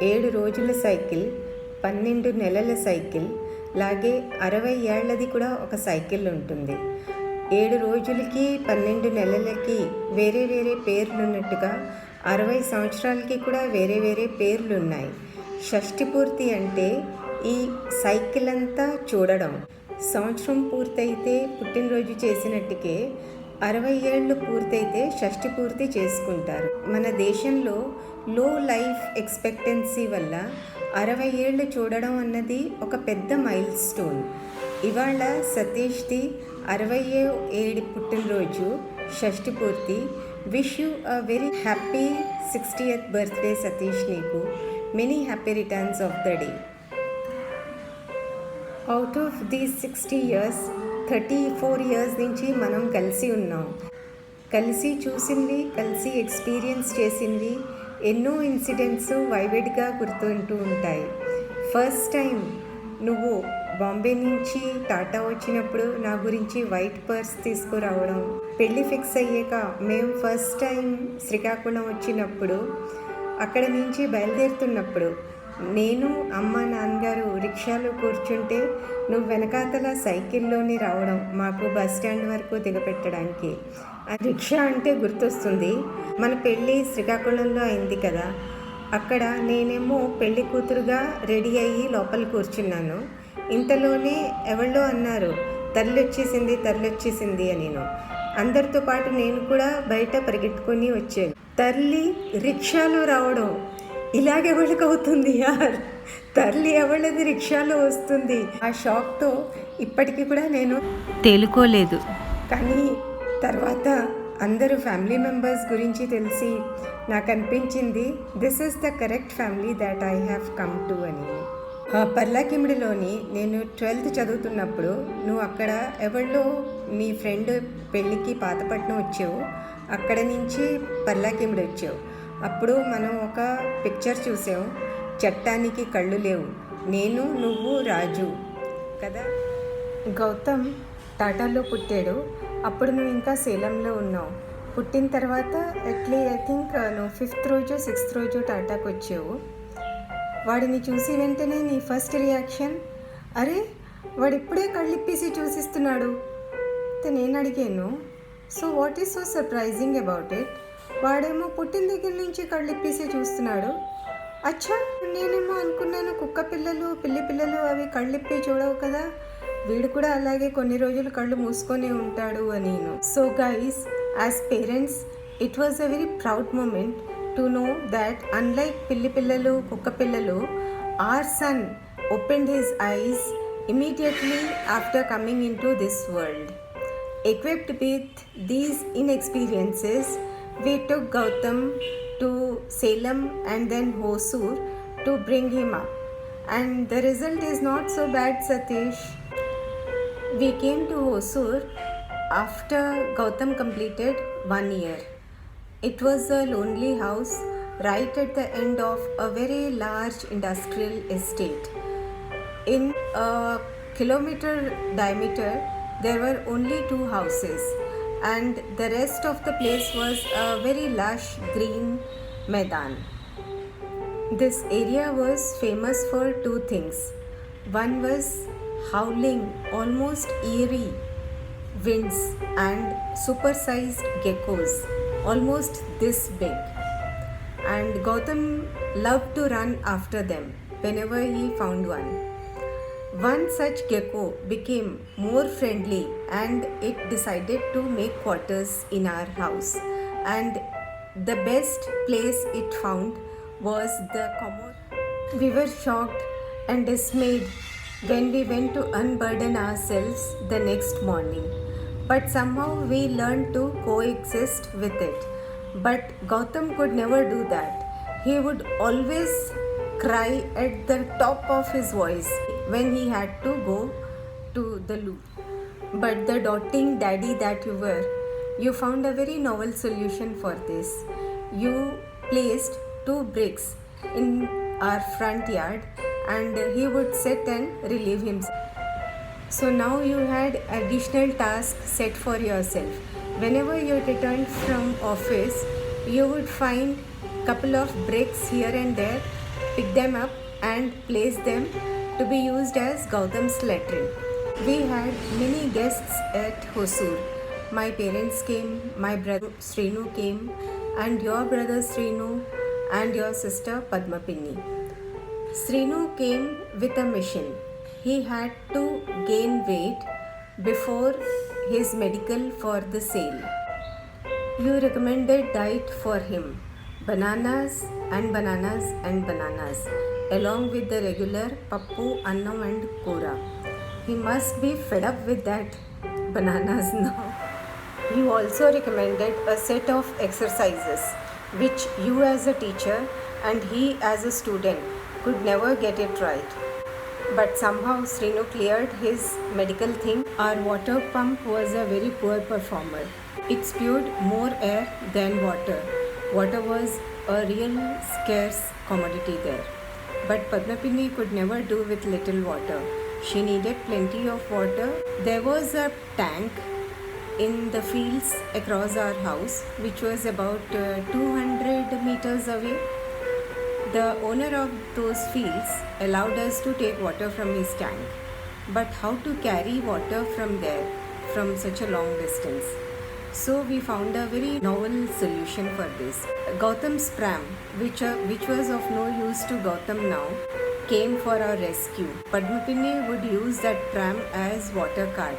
7 రోజుల సైకిల్, 12 నెలల సైకిల్, లాగే 60 ఏళ్లది కూడా ఒక సైకిల్ ఉంటుంది. 7 రోజులకి 12 నెలలకి వేరే వేరే పేర్లున్నట్టుగా 60 సంవత్సరాలకి కూడా వేరే వేరే పేర్లున్నాయి. షష్ఠి పూర్తి అంటే ఈ సైకిల్ అంతా చూడడం. సంవత్సరం పూర్తయితే పుట్టినరోజు చేసినట్టుకే 60 ఏళ్ళు పూర్తయితే షష్ఠి పూర్తి చేసుకుంటారు. మన దేశంలో లో లైఫ్ ఎక్స్పెక్టెన్సీ వల్ల 60 ఏళ్ళు చూడడం అన్నది ఒక పెద్ద మైల్ స్టోన్. ఇవాళ సతీష్ది 67 పుట్టినరోజు, షష్ఠి పూర్తి. Wish you a very happy 60th birthday Satish. నీకు many happy returns of the day. Out of these 60 years 34 years నుంచి మనం కలిసి ఉన్నాం. కలిసి చూసింది, కలిసి ఎక్స్పీరియన్స్ చేసింది ఎన్నో ఇన్సిడెంట్స్ వైవిడ్గా గుర్తుంటూ ఉంటాయి. ఫస్ట్ టైం నువ్వు బాంబే నుంచి టాటా వచ్చినప్పుడు నా గురించి వైట్ పర్స్ తీసుకురావడం, పెళ్ళి ఫిక్స్ అయ్యాక మేము ఫస్ట్ టైం శ్రీకాకుళం వచ్చినప్పుడు, అక్కడ నుంచి బయలుదేరుతున్నప్పుడు నేను అమ్మ నాన్నగారు రిక్షాలో కూర్చుంటే నువ్వు వెనకాతల సైకిల్లోనే రావడం మాకు బస్ స్టాండ్ వరకు దిగపెట్టడానికి. ఆ రిక్షా అంటే గుర్తొస్తుంది. మన పెళ్ళి శ్రీకాకుళంలో అయింది కదా, అక్కడ నేనేమో పెళ్లి కూతురుగా రెడీ అయ్యి లోపల కూర్చున్నాను. ఇంతలోనే ఎవళ్ళో అన్నారు తల్లి వచ్చేసింది అని. అందరితో పాటు నేను కూడా బయట పరిగెట్టుకొని వచ్చాను. తల్లి రిక్షాలో రావడం ఇలాగెవళ్ళకి అవుతుంది యార్? తల్లి ఎవళ్ళది రిక్షాలో వస్తుంది? ఆ షాక్తో ఇప్పటికీ కూడా నేను తేలుకోలేదు. కానీ తర్వాత అందరూ ఫ్యామిలీ మెంబర్స్ గురించి తెలిసి నాకు అనిపించింది this is the correct family that I have come to అని. పర్లాకిమిడిలోని నేను 12th చదువుతున్నప్పుడు నువ్వు అక్కడ ఎవళ్ళో నీ ఫ్రెండ్ పెళ్ళికి పాతపట్నం వచ్చావు, అక్కడ నుంచి పర్లాకిమిడి వచ్చావు. అప్పుడు మనం ఒక పిక్చర్ చూసాం, చట్టానికి కళ్ళు లేవు, నేను నువ్వు రాజు కదా. గౌతమ్ టాటాలో పుట్టాడు, అప్పుడు నువ్వు ఇంకా సేలంలో ఉన్నావు. పుట్టిన తర్వాత ఐ థింక్ నువ్వు 5th రోజు 6th రోజు టాటాకు వచ్చావు. వాడిని చూసి వెంటనే నీ ఫస్ట్ రియాక్షన్, అరే వాడు ఇప్పుడే కళ్ళిప్పేసి చూసిస్తున్నాడు. నేను అడిగాను, so what is so surprising about it? వాడేమో పుట్టిన దగ్గర నుంచి కళ్ళిప్పేసి చూస్తున్నాడు. అచ్చా, నేనేమో అనుకున్నాను కుక్క పిల్లలు పిల్లి పిల్లలు అవి కళ్ళిప్పి చూడవు కదా, వీడు కూడా అలాగే కొన్ని రోజులు కళ్ళు మూసుకొని ఉంటాడు అని. So guys, as parents it was a very proud moment to know that unlike pilli pillalu kukka pillalu, our son opened his eyes immediately after coming into this world. Equipped with these inexperiences, we took Gautam to Salem and then Hosur to bring him up, and the result is not so bad, Satish. We came to Hosur after Gautam completed 1 year. It was a lonely house right at the end of a very large industrial estate. In a kilometer diameter, there were only 2 houses, and the rest of the place was a very lush green Maidan. This area was famous for 2 things. One was howling, almost eerie winds and supersized geckos, almost this big. And Gautam loved to run after them whenever he found one. One such gecko became more friendly and it decided to make quarters in our house. And the best place it found was the commode. We were shocked and dismayed when we went to unburden ourselves the next morning. But somehow we learned to coexist with it. But Gautam could never do that. He would always cry at the top of his voice when he had to go to the loo. But the doting daddy that you were, you found a very novel solution for this. You placed 2 bricks in our front yard and he would sit and relieve himself. So now you had additional tasks set for yourself. Whenever you returned from office, you would find couple of bricks here and there pick them up and place them to be used as Gautam's latrine. We had many guests at Hosur. My parents came, my brother Srinu came, and your brother Srinu and your sister Padmapinni. Srinu came with a mission. He had to gain weight before his medical for the sale. You recommended diet for him, bananas and bananas and bananas, along with the regular pappu, annam and kora. He must be fed up with that bananas now. You also recommended a set of exercises which you as a teacher and he as a student could never get it right. But somehow Srinu cleared his medical thing. Our water pump was a very poor performer. It spewed more air than water. Water was a real scarce commodity there. But Padmapinni could never do with little water. She needed plenty of water. There was a tank in the fields across our house, which was about 200 meters away. The owner of those fields allowed us to take water from his tank. But how to carry water from there, from such a long distance? So we found a very novel solution for this. Gautam's pram, which was of no use to Gautam now, came for our rescue. Padmapinni would use that pram as water cart.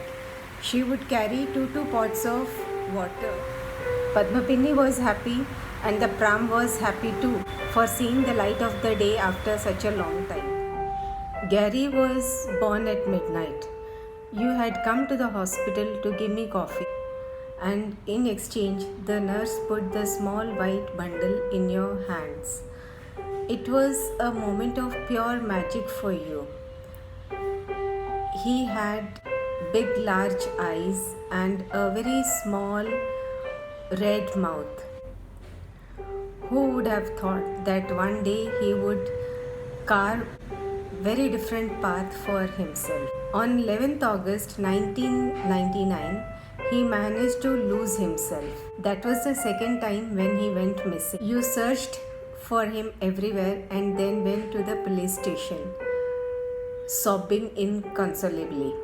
She would carry two pots of water. Padmapinni was happy and the pram was happy too for seeing the light of the day after such a long time. Gary was born at midnight. You had come to the hospital to give me coffee, and in exchange the nurse put the small white bundle in your hands. It was a moment of pure magic for you. He had big large eyes and a very small red mouth. Who would have thought that one day he would carve very different path for himself? On 11th August 1999, he managed to lose himself. That was the second time when he went missing. You searched for him everywhere and then went to the police station, sobbing inconsolably.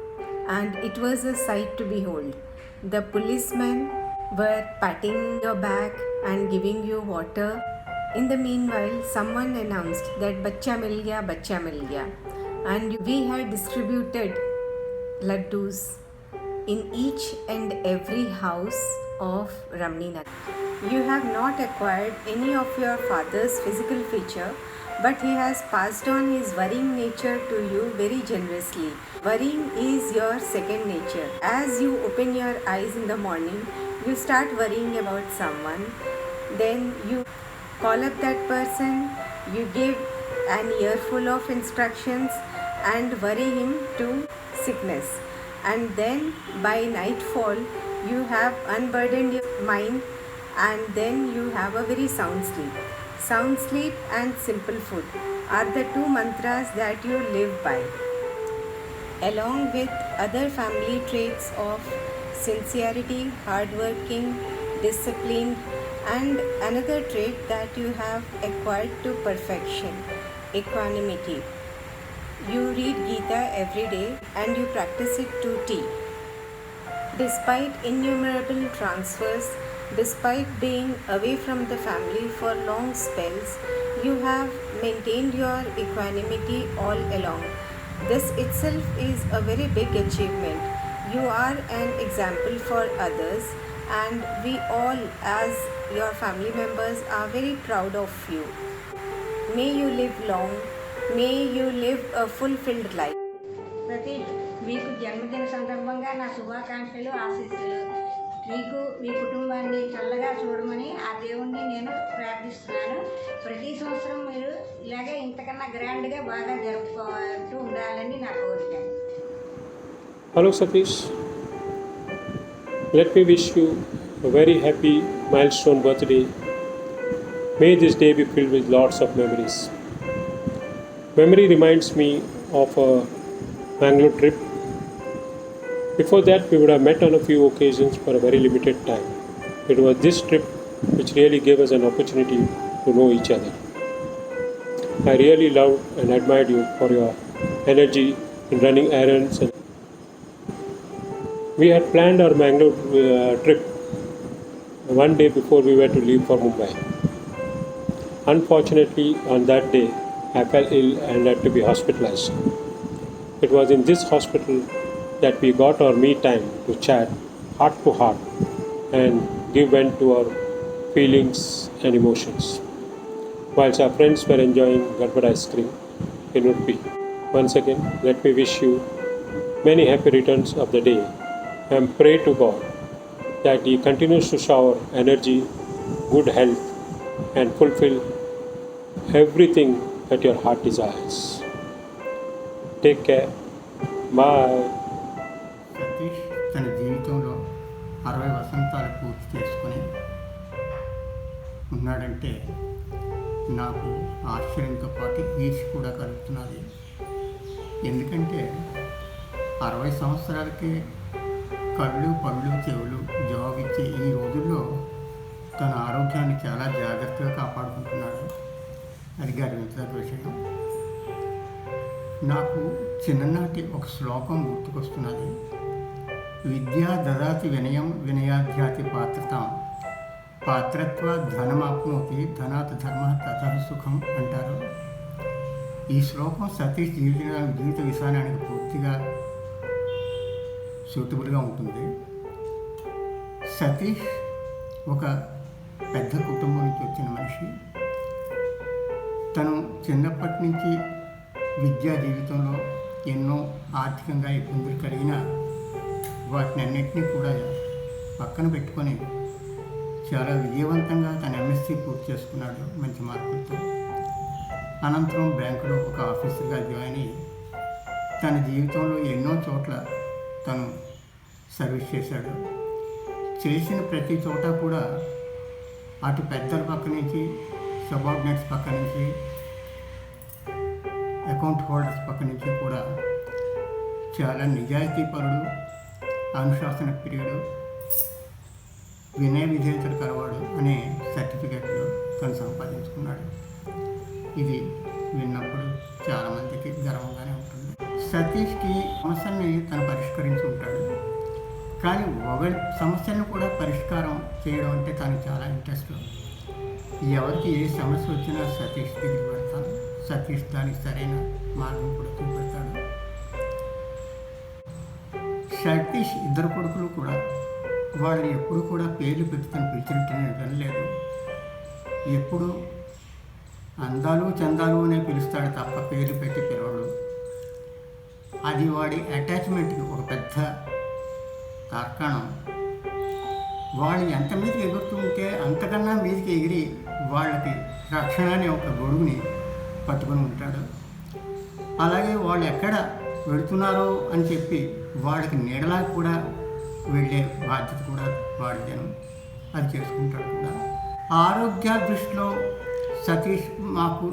And it was a sight to behold. The policemen were patting your back and giving you water. In the meanwhile, someone announced that bacha mil gaya, and we had distributed laddus in each and every house of Ramninagar. You have not acquired any of your father's physical feature, but he has passed on his worrying nature to you very generously. Worrying is your second nature. As you open your eyes in the morning, you start worrying about someone. Then you call up that person, you give an earful of instructions and worry him to sickness. And then by nightfall, you have unburdened your mind and then you have a very sound sleep. Sound sleep and simple food are the two mantras that you live by, along with other family traits of sincerity, hardworking, disciplined, and another trait that you have acquired to perfection, equanimity. You read Gita every day and you practice it to T. Despite innumerable transfers, despite being away from the family for long spells, you have maintained your equanimity all along. This itself is a very big achievement. You are an example for others, and we all, as your family members, are very proud of you. May you live long. May you live a fulfilled life. ప్రతి మీకు జన్మదిన సందర్భంగా నా శుభాకాంక్షలు ఆశీస్సులు. మీకు మీ కుటుంబాన్ని చల్లగా చూడమని ఆ దేవుణ్ణి నేను ప్రార్థిస్తున్నాను. ప్రతి సంవత్సరం మీరు ఇలాగే ఇంతకన్నా గ్రాండ్గా బాగా జరుపుకుంటూ ఉండాలని నా కోరిక. Hello Satish, let me wish you a very happy milestone birthday. May this day be filled with lots of memories. Memory reminds me of a Bangalore trip. Before that, we would have met on a few occasions for a very limited time. It was this trip which really gave us an opportunity to know each other. I really loved and admired you for your energy in running errands. We had planned our Mangalore trip one day before we were to leave for Mumbai. Unfortunately, on that day, I fell ill and had to be hospitalized. It was in this hospital that we got our me time to chat heart to heart and give vent to our feelings and emotions. Whilst our friends were enjoying Gadbad ice cream in Udupi. Once again, let me wish you many happy returns of the day and pray to God that He continues to shower energy, good health, and fulfill everything that your heart desires. Take care. Bye. Satish తన జీవితంలో 60 వసంతాలు పూర్తి చేసుకొని ఉన్నాడంటే నాకు ఆశ్చర్యంతో పాటు ఈర్ష కూడా కలుగుతున్నది. ఎందుకంటే 60 సంవత్సరాలకే కళ్ళు పళ్ళు చెవులు జవాబిచ్చే ఈ రోజుల్లో తన ఆరోగ్యాన్ని చాలా జాగ్రత్తగా కాపాడుకుంటున్నాడు. అది గర్వించదగ్గ విషయం. నాకు చిన్ననాటి ఒక శ్లోకం గుర్తుకొస్తున్నది. విద్యా దదాతి వినయం వినయాధ్యాతి పాత్రతాం పాత్రత్వ ధనమాప్నోతి ధనాత్ ధర్మ తతః సుఖం అంటారు. ఈ శ్లోకం సతీష్ జీవిత విధానానికి పూర్తిగా సూటబుల్గా ఉంటుంది. సతీష్ ఒక పెద్ద కుటుంబం నుంచి వచ్చిన మనిషి. తను చిన్నప్పటి నుంచి విద్యా జీవితంలో ఎన్నో ఆర్థికంగా ఇబ్బందులు కలిగిన వాటిని అన్నింటినీ కూడా పక్కన పెట్టుకొని చాలా విజయవంతంగా తన ఎంఎస్సీ పూర్తి చేసుకున్నాడు మంచి మార్కులతో. అనంతరం బ్యాంకులో ఒక ఆఫీసర్గా జాయిన్ అయ్యి తన జీవితంలో ఎన్నో చోట్ల తను సర్వీస్ చేశాడు. చేసిన ప్రతి చోట కూడా అటు పెద్దల పక్క నుంచి, సబార్డినేట్స్ పక్క నుంచి, అకౌంట్ హోల్డర్స్ పక్క నుంచి కూడా చాలా నిజాయితీపరుడు, అనుశాసన ప్రియుడు, వినయ విధేయతలు కలవాడు అనే సర్టిఫికెట్లు తను సంపాదించుకున్నాడు. ఇది విన్నప్పుడు చాలామందికి గర్వంగానే ఉంటుంది. సతీష్కి సమస్యల్ని తను పరిష్కరించుకుంటాడు. కానీ ఒకరి సమస్యలను కూడా పరిష్కారం చేయడం అంటే తనకు చాలా ఇంట్రెస్ట్. ఎవరికి ఏ సమస్య వచ్చినా సతీష్ దగ్గరికి పెడతాను. సతీష్ దానికి సరైన మార్గం కూడా చూపెడతాడు. సతీష్ ఇద్దరు కొడుకులు కూడా వాళ్ళని ఎప్పుడు కూడా పేర్లు పెట్టి తను పిలిచినట్టు వినలేదు. ఎప్పుడు అందాలు చందాలు అనే పిలుస్తాడు తప్ప పేర్లు పెట్టి పిలవడు. అది వాడి అటాచ్మెంట్కి ఒక పెద్ద తార్కాణం. వాళ్ళు ఎంత మీదకి ఎగురుతూ ఉంటే అంతకన్నా మీదకి ఎగిరి వాళ్ళకి రక్షణ అనే ఒక గొడుగుని పట్టుకొని ఉంటాడు. అలాగే వాళ్ళు ఎక్కడ వెళుతున్నారో అని చెప్పి వాళ్ళకి నీడలా కూడా వెళ్ళే బాధ్యత కూడా వాడిదేను. అది చేసుకుంటాడు కూడా. ఆరోగ్య దృష్టిలో సతీష్ నాకు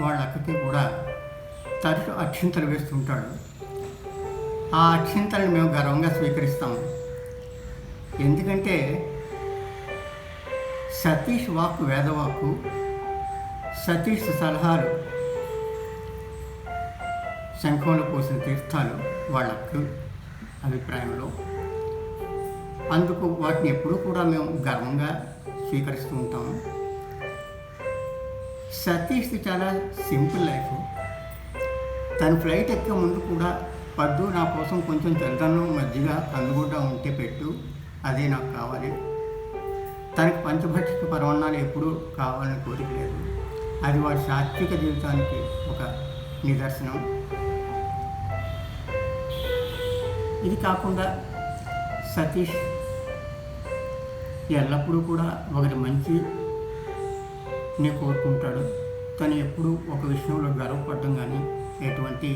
వాళ్ళ అక్కకి కూడా తరచు అక్షింతలు వేస్తుంటాడు. ఆ అక్షింతలను మేము గర్వంగా స్వీకరిస్తాము. ఎందుకంటే సతీష్ వాక్కు వేదవాక్కు, సతీష్ సలహాలు శంఖంలో పోసిన తీర్థాలు వాళ్ళ అభిప్రాయంలో. అందుకు వాటిని ఎప్పుడూ కూడా మేము గర్వంగా స్వీకరిస్తూ ఉంటాము. సతీష్ది చాలా సింపుల్ లైఫ్. తను ఫ్లైట్ ఎక్కే ముందు కూడా పద్దు నా కోసం కొంచెం తెల్లదన్నం మజ్జిగ కందుగుడ్డ ఉంటే పెట్టు, అదే నాకు కావాలి. తనకి పంచభక్షిక పరమాన్నాలు ఎప్పుడూ కావాలని కోరిక లేదు. అది వాడి సాత్విక జీవితానికి ఒక నిదర్శనం. ఇది కాకుండా సతీష్ ఎల్లప్పుడూ కూడా ఒకటి మంచిని కోరుకుంటాడు. తను ఎప్పుడూ ఒక విషయంలో గర్వపడడం కానీ ఎటువంటి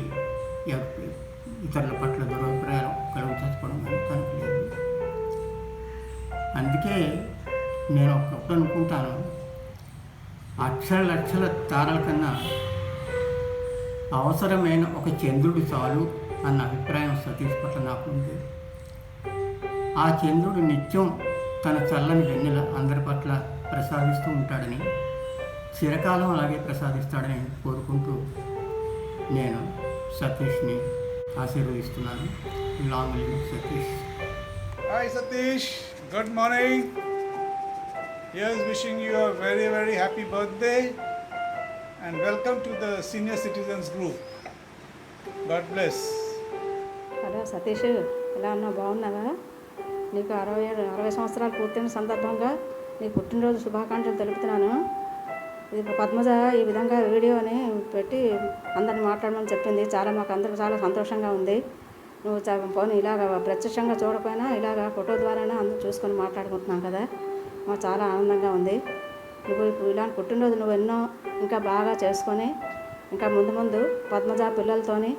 ఇతరుల పట్ల దురభిప్రాయాలు కలుగు చేసుకోవడం కానీ తనకు లేదు. అందుకే నేను ఒకప్పుడు అనుకుంటాను, లక్షల తారల కన్నా అవసరమైన ఒక చంద్రుడు చాలు అన్న అభిప్రాయం సతీష్ పట్ల నాకు ఉంది. ఆ చంద్రుడు నిత్యం తన చల్లని వెన్నెల అందరి పట్ల ప్రసాదిస్తూ ఉంటాడని చిరకాలం అలాగే ప్రసాదిస్తాడని కోరుకుంటూ నేను సతీష్ని ఆశీర్వదిస్తున్నాను. Long live Satish. Hi Satish, good morning. Here's wishing you a very very happy birthday and welcome to the senior citizens group. God bless. Hello Satish, ఎలా ఉన్నావు? బాగున్నావా? నీకు 60 సంవత్సరాలు పూర్తయిన సందర్భంగా నీ పుట్టినరోజు శుభాకాంక్షలు తెలుపుతున్నాను. ఇది పద్మజ ఈ విధంగా వీడియోని పెట్టి అందరిని మాట్లాడమని చెప్పింది. మాకు అందరికి చాలా సంతోషంగా ఉంది. నువ్వు పోనీ ఇలాగ ప్రత్యక్షంగా చూడకపోయినా ఇలాగ ఫోటో ద్వారానే అందరూ చూసుకొని మాట్లాడుకుంటున్నాం కదా, మాకు చాలా ఆనందంగా ఉంది. నువ్వు ఇప్పుడు ఇలాంటి పుట్టినరోజు నువ్వు ఎన్నో ఇంకా బాగా చేసుకొని ఇంకా ముందు ముందు పద్మజ పిల్లలతోని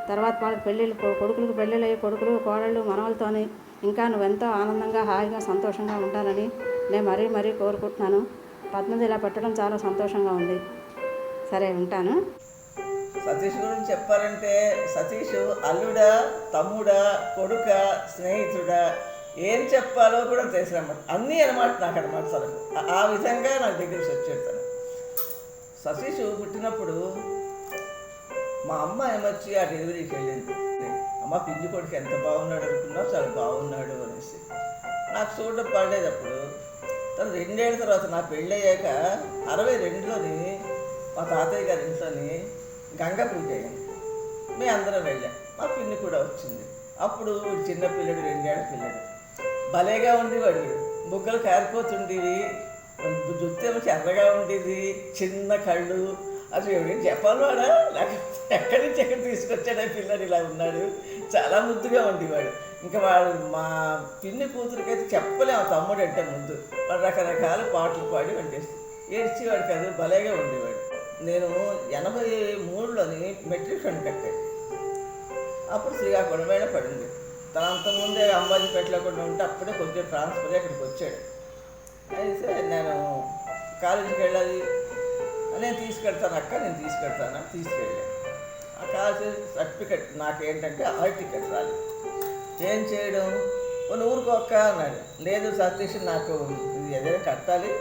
తర్వాత వాళ్ళకి పెళ్ళిళ్ళు కొడుకులకు పెళ్ళిళ్ళు అయ్యే కొడుకులు కోడళ్ళు మనవలతోని ఇంకా నువ్వెంతో ఆనందంగా హాయిగా సంతోషంగా ఉండాలని నేను మరీ కోరుకుంటున్నాను. పద్మజ ఇలా పెట్టడం చాలా సంతోషంగా ఉంది. సరే, ఉంటాను. సతీష్ గురించి చెప్పాలంటే సతీష్ అల్లుడా, తమ్ముడా, కొడుక, స్నేహితుడా, ఏం చెప్పాలో కూడా తెలిసినమాట అన్నీ అనమాట నాకు అనమాట. సరకు ఆ విధంగా నాకు దగ్గరికి వచ్చాడు తను. సతీష్ పుట్టినప్పుడు మా అమ్మ ఏమొచ్చి ఆ డెలివరీకి వెళ్ళింది. అమ్మ పిల్లి కొడుకు ఎంత బాగున్నాడు అనుకున్నావు, చాలా బాగున్నాడు అనేసి నాకు చూడడం పడలేదప్పుడు. తను 2 ఏళ్ళ తర్వాత నా పెళ్ళయ్యాక 62లోని మా తాతయ్య గారి ఇంట్లోని గంగా పూజ అయ్యింది. మేము అందరం వెళ్ళాం. మా పిన్ని కూడా వచ్చింది. అప్పుడు చిన్న పిల్లడు, 2 ఏళ్ళ పిల్లడు, భలేగా ఉండేవాడు. బుగ్గలు కారిపోతుండేవి, జుత్తు ఏమో ఎర్రగా ఉండేది, చిన్న కళ్ళు. అసలు ఎవరైనా చెప్పాలవాడా లేకపోతే ఎక్కడి నుంచి ఎక్కడ తీసుకొచ్చాడా పిల్లడు ఇలా ఉన్నాడు. చాలా ముద్దుగా ఉండేవాడు. ఇంకా వాడు మా పిన్ని కూతురికైతే చెప్పలేము తమ్ముడు అంటే ముందు. వాడు రకరకాల పాటలు పాడి వండేసి ఏడ్చేవాడు కాదు, భలేగా ఉండేవాడు. నేను 83లోని మెట్రిక్ ఫండ్ కట్టాను. అప్పుడు శ్రీకాకుళం వేళ పడింది. తన అంతకుముందే అంబాజీపేటలో కూడా ఉంటే అప్పుడే కొంచెం ట్రాన్స్ఫర్ ఇక్కడికి వచ్చాడు. అయితే నేను కాలేజీకి వెళ్ళాలి, నేను తీసుకెళ్తాను అక్క, నేను తీసుకెళ్ళాను. ఆ కాలేజీ సర్టిఫికెట్ నాకేంటంటే హాల్ టికెట్ రాలి. ఏం చేయడం, కొన్ని ఊరుకోక్క అన్నాడు. లేదు సతీష్, నాకు ఇది ఏదైనా కట్టాలి,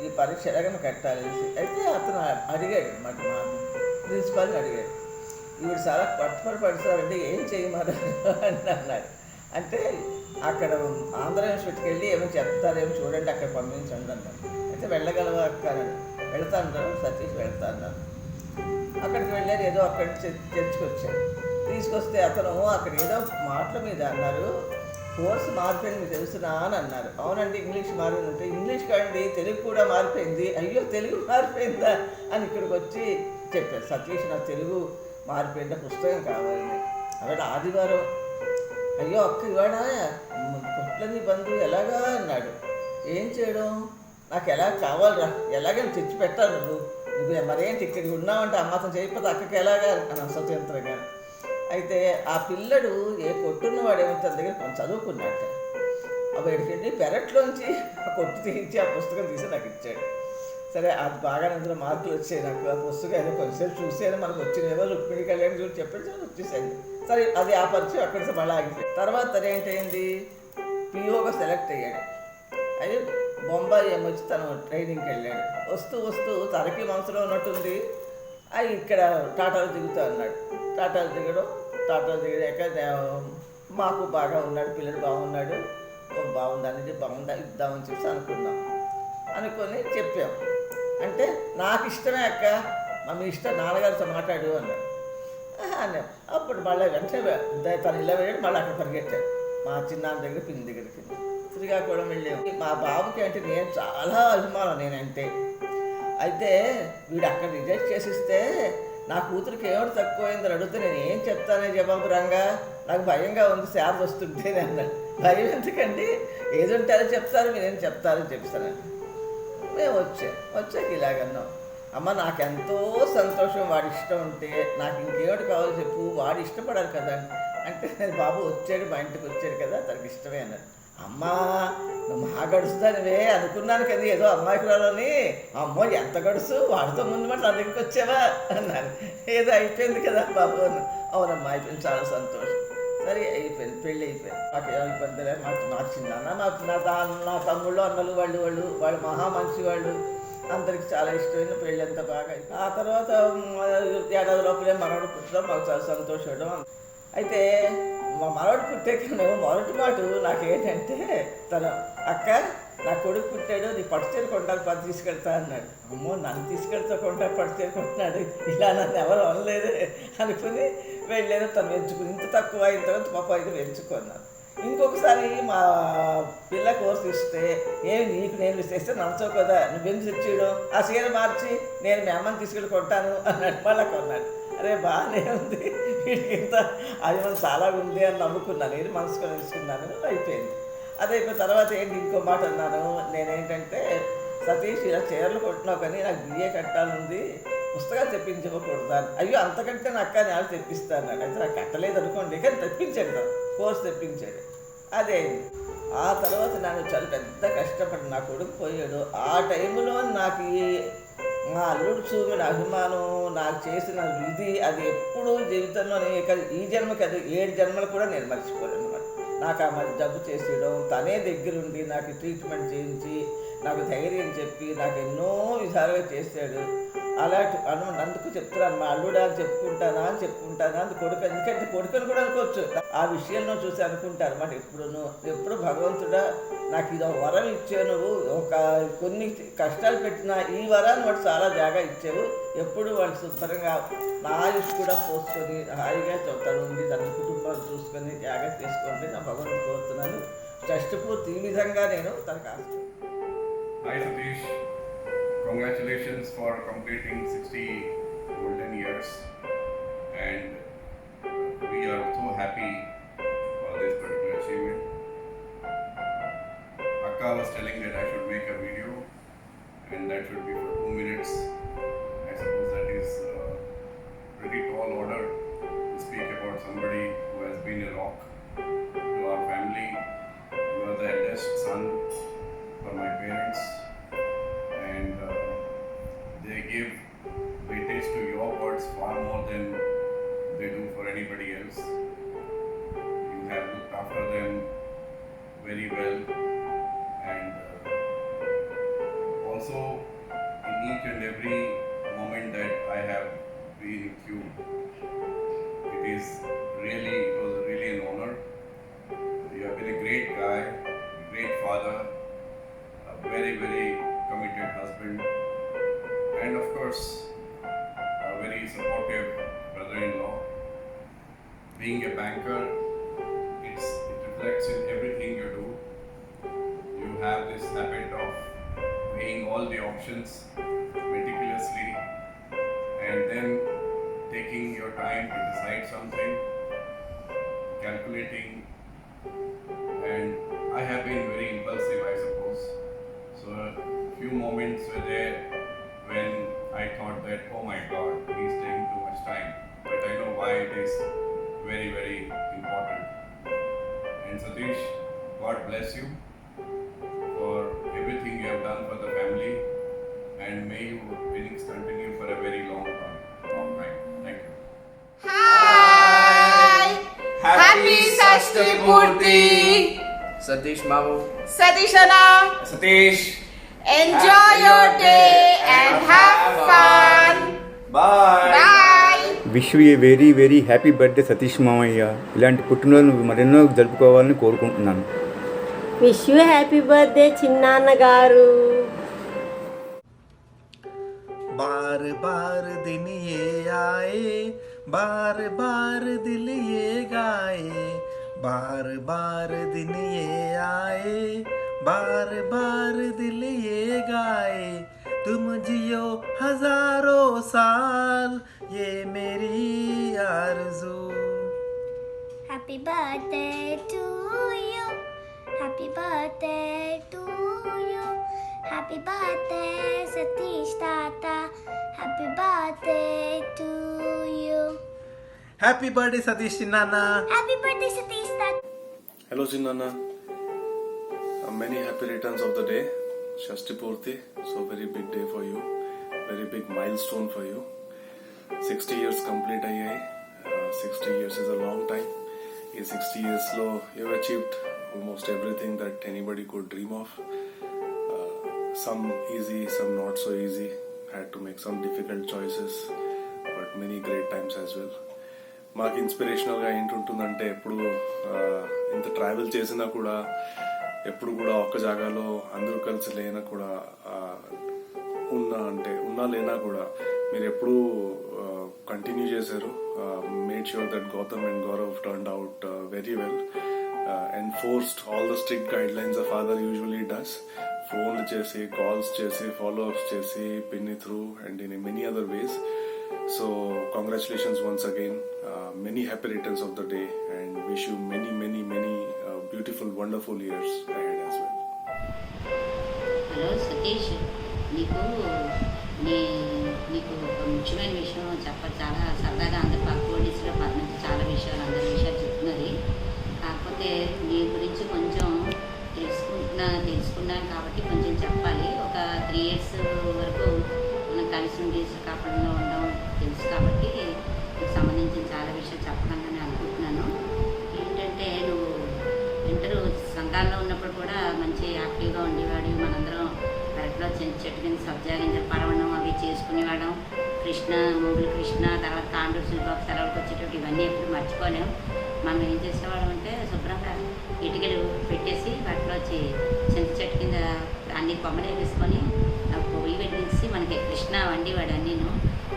ఈ పరీక్ష ఎలాగైనా కట్టాలి. అయితే అతను అడిగాడు అన్నమాట, మా ప్రిన్సిపాల్ని అడిగాడు. ఈవిడ చాలా పట్టుపడి ఏం చేయమని అన్నాడు. అంటే అక్కడ ఆంధ్ర యూనివర్సిటీకి వెళ్ళి ఏమో చెప్తారేమో చూడండి, అక్కడ పంపించండి అన్నాడు. అయితే వెళ్ళగలవా అక్క అన్నాడు. వెళ్తాను సతీష్, వెళ్తాను. అక్కడికి వెళ్ళారు. ఏదో అక్కడి నుంచి తెచ్చుకొచ్చారు. తీసుకొస్తే అతను అక్కడ ఏదో మాటల మీద అన్నారు, కోర్సు మారిపోయింది మీకు తెలుసునా అని అన్నారు. అవునండి, ఇంగ్లీష్ మారింది అంటే, ఇంగ్లీష్ కాదండి తెలుగు కూడా మారిపోయింది. అయ్యో, తెలుగు మారిపోయిందా అని ఇక్కడికి వచ్చి చెప్పారు. సతీష్, నాకు తెలుగు మారిపోయిందా, పుస్తకం కావాలని. అక్కడ ఆదివారం. అయ్యో అక్క, ఇవాడ కొట్లని బంధువు ఎలాగా అన్నాడు. ఏం చేయడం, నాకు ఎలా కావాలరా, ఎలాగైనా తెచ్చి పెట్టాలి. నువ్వు మరేంటి ఇక్కడికి ఉన్నావంటే అమ్మతో చేయకపోతే అక్కకి ఎలాగా అని స్వతంత్రంగా. అయితే ఆ పిల్లడు ఏ కొట్టున్నవాడేమో తన దగ్గర కొంచెం చదువుకున్నాడు. అవి ఎడికండి పెరట్లోంచి ఆ కొట్టు తీయించి ఆ పుస్తకం తీసి నాకు ఇచ్చాడు. సరే, అది బాగా అందులో మార్కులు వచ్చాయి నాకు. ఆ పుస్తకం ఏదో కొంచెంసేపు చూసేది మనకు వచ్చిందేమో, రుక్మిణి కళ్యాణ్ చూసి చెప్పేసి వచ్చేసాను. సరే, అది ఆ పరిచయం అక్కడి మళ్ళీ ఆగిపోయింది. తర్వాత ఏంటైంది, పిఓగా సెలెక్ట్ అయ్యాడు. అది బొంబాయి ఏమొచ్చి తను ట్రైనింగ్కి వెళ్ళాడు. వస్తూ తనకి మనసులో ఉన్నట్టుంది, అది ఇక్కడ టాటాలో దిగుతా అన్నాడు. టాటాలో దిగాక మాకు బాగా ఉన్నాడు, పిల్లడు బాగున్నాడు, బాగుంది బాగుందా ఇద్దామని చెప్పి అనుకొని చెప్పాం. అంటే నాకు ఇష్టమే అక్క, మీ ఇష్టం, నాన్నగారితో మాట్లాడు అన్నాడు. అన్నాం. అప్పుడు మళ్ళీ వెంటనే తను ఇలా వెళ్ళాడు. మళ్ళీ అక్కడ పరిగెట్టాడు మా చిన్నాన్న దగ్గర, పిన్ని దగ్గరికి. శ్రీకాకుళం వెళ్ళాము. మా బాబుకి అంటే నేను చాలా అభిమానం నేనంటే. అయితే వీడు అక్కడ రిజెక్ట్ చేసిస్తే నా కూతురికి ఏమిటి తక్కువైందని అడిగితే నేను ఏం చెప్తానే జవాబు రంగా, నాకు భయంగా ఉంది శారద వస్తుంటేనే అన్నాడు. భయం ఎందుకండి, ఏది ఉంటారో చెప్తారు, మీరేం చెప్తారని చెప్తానండి. మేము వచ్చాక ఇలాగన్నాం. అమ్మ, నాకెంతో సంతోషం, వాడి ఇష్టం ఉంటే నాకు ఇంకేమిటి కావాలో చెప్పు, వాడు ఇష్టపడాలి కదా అంటే, బాబు వచ్చాడు, మా ఇంటికి వచ్చాడు కదా, తనకి ఇష్టమే అన్నాడు. అమ్మా, నువ్వు మా గడుస్తానివే అనుకున్నాను కదా, ఏదో అమ్మాయికురాలని. అమ్మో, ఎంత గడుసు, వాడితో ముందు మాట నా దగ్గరికి వచ్చావా అన్నాను. ఏదో అయిపోయింది కదా బాబు అన్న. అవునమ్మా, అయిపోయింది, చాలా సంతోషం. సరే, అయిపోయింది, పెళ్ళి అయిపోయింది. మాకు ఏమైపోయిందిలే, మా చిన్నాన్న, నా తమ్ముళ్ళు, అన్నలు వాళ్ళు మహా మంచి వాళ్ళు. అందరికి చాలా ఇష్టమైన పెళ్ళి అంతా బాగా అయింది. ఆ తర్వాత ఏడాది లోపలే మనవడు పుట్టడం మాకు చాలా సంతోషం. అయితే మా మనవడు పుట్టాక మొదటి మాట నాకేంటంటే తను అక్క నా కొడుకు పుట్టాడు, నీ పట్టుచీర కొంటాను పది తీసుకెళ్తా అన్నాడు. అమ్మో నన్ను తీసుకెళ్తా కొంటా పట్టుచీర కొంటున్నాడు, ఇలా నన్ను ఎవరు అనలేదే అనుకుని వెళ్ళాను. తను ఎంచుకుని ఇంత తక్కువ అయిన తర్వాత పాప అయితే ఎంచుకున్నాను. ఇంకొకసారి మా పిల్ల కోర్సు ఇస్తే నీకు నేను ఇస్తే నచ్చవు కదా, నువ్వెందుకు తెచ్చేయడం, ఆ చీర మార్చి నేను మీ అమ్మని తీసుకెళ్ళి కొంటాను అన్నాడు. మళ్ళా కొన్నాడు. అరే బాగానే ఉంది, వీడికి ఇంత అది మనం చాలా ఉంది అని నమ్ముకున్నాను, నేను మనసుకు తెలుసుకున్నాను. అయిపోయింది. అదే అయిపోయిన తర్వాత ఏంటి ఇంకో మాట అన్నాను. నేనేంటంటే సతీష్ ఇలా చీరలు కొట్టినావు కానీ నాకు బిఏ కట్టాలంది, పుస్తకాలు తెప్పించకూడదా. అయ్యో అంతకంటే నా అక్క నేను తెప్పిస్తాను. అయితే నాకు కట్టలేదు అనుకోండి, కానీ తెప్పించాడు కదా, కోర్సు తెప్పించాడు. అదే ఆ తర్వాత నేను చాలా పెద్ద కష్టపడి నా కొడుకు పోయాడు. ఆ టైంలో నాకు మా అల్లుడు చూపిన అభిమానం, నాకు చేసిన విధి, అది ఎప్పుడూ జీవితంలోనే ఈ జన్మకి అది 7 జన్మలు కూడా నేను మర్చిపోలేను అన్నమాట. నాకు ఆ మరి జబ్బు చేసేయడం, తనే దగ్గరుండి నాకు ట్రీట్మెంట్ చేయించి నాకు ధైర్యం చెప్పి నాకు ఎన్నో విధాలుగా చేశాడు. అలాంటి అందుకు చెప్తున్నాను, మా అల్లుడా అని చెప్పుకుంటానా అని కొడుకు, ఎందుకంటే కొడుకుని కూడా అనుకోవచ్చు. ఆ విషయంలో చూసి అనుకుంటారు మాట ఎప్పుడు భగవంతుడా నాకు ఇది వరం ఇచ్చావు, నువ్వు కొన్ని కష్టాలు పెట్టినా ఈ వరాన్ని వాడు చాలా జాగా ఇచ్చావు, ఎప్పుడు వాడు శుభ్రంగా నా ఆయుష్ కూడా పోసుకొని హాయిగా తను ఉండి తన కుటుంబాలు చూసుకొని జాగా చేసుకోండి నా భగవంతుడు కోరుతున్నాను. షష్ఠపూర్తి ఈ విధంగా నేను తనకు ఆశ. Hi Satish, congratulations for completing 60 golden years, and we are so happy for this particular achievement. Akka was telling that I should make a video and that should be for 2 minutes. I suppose that is a pretty tall order to speak about somebody who has been a rock to our family. You are the eldest son for my parents, and they give weightage to your words far more than they do for anybody else. You have looked after them very well, and also in each and every moment that I have been with you, it was really an honor. You have been a great guy, a great father, a very, very committed husband, and of course, a very supportive brother-in-law. Being a banker, it reflects in everything you do. You have this habit of weighing all the options meticulously and then taking your time to decide something, calculating, and I have been very impulsive, I suppose. So a few moments were there when I thought that, oh my God, he's taking too much time. But I know why it is very, very important. And Satish, God bless you for everything you have done for the family, and may your winnings continue for a very long time. Thank you. Hi! Happy Shashti Purti! Satish Mamu. Satish Anna! Satish. Enjoy your day and have fun! Bye! Bye! Wish you a very very happy birthday Satish మామయ్య. ఇలాంటి పుట్టినరోజు మరెన్నో జరుపుకోవాలని కోరుకుంటున్నాను. Wish you happy birthday చిన్నాన్న గారు. बार बार दिन ये आए, बार बार दिल ये गाए, बार बार दिन ये आए, बार बार दिल ये गाए, तुम जियो हजारों साल, ये मेरी आरज़ू. Happy birthday to you, happy birthday to you, happy birthday Satish Tata, happy birthday to you. Happy birthday Satish Chinnana. Happy birthday Satish Tata. Hello Chinnana. Many happy returns of the day. Shashti Purti, so very big day for you. Very big milestone for you. 60 years complete ayayi. 60 years is a long time. In 60 years lo you have achieved almost everything that anybody could dream of. some easy, some not so easy. Had to make some difficult choices, but many great times as well. మాకు ఇన్స్పిరేషనల్గా ఏంటుంటుందంటే ఎప్పుడు ఇంత travel చేసినా కూడా ఎప్పుడు కూడా ఒక్క జాగాలో అందరూ కలిసి లేనా కూడా ఉన్నా లేనా కూడా మీరు ఎప్పుడూ కంటిన్యూ చేశారు. Made sure that Gautam and Gaurav turned out very well. enforced all the strict guidelines a father usually does. Phone chesi, calls chesi, follow-ups chesi, pin it through, and in many other ways. So congratulations once again. Many happy returns of the day, and wish you many beautiful, wonderful years ahead as well. Hello Satish, నీకు ఒక ముఖ్యమైన విషయం చాలా సరదాగా అందరు పోలీసులో పద్మతి చాలా విషయాలు అందరి విషయాలు చెప్తున్నది. కాకపోతే నీ గురించి కొంచెం తెలుసుకున్నాను కాబట్టి కొంచెం చెప్పాలి. ఒక 3 years వరకు మనం కలిసి ఉండి శ్రీకాకుళంలో ఉండడం తెలుసు కాబట్టి నీకు సంబంధించిన చాలా విషయాలు చెప్పాలని అనుకుంటున్నాను. ఏంటంటే నువ్వు సంఘాల్లో ఉన్నప్పుడు కూడా మంచి యాక్టివ్గా ఉండేవాడు. మనందరం పెరట్లో చెట్టు కింద సబ్జా గింజలు పడవడం అవి చేసుకునేవాళ్ళం. మూగులు కృష్ణ, తర్వాత కాండూరు శిల్బాబు సెలవులకు వచ్చేటప్పుడు ఇవన్నీ ఎప్పుడు మర్చిపోలేము. మనం ఏం చేసేవాళ్ళం అంటే శుభ్రంగా ఇటుకలు పెట్టేసి వాటిలో వచ్చి చింత చెట్టు కింద అన్ని కొమ్మలు వేసుకొని పొయ్యి వెలిగించి మనకి కృష్ణ వండేవాడు. అన్నీను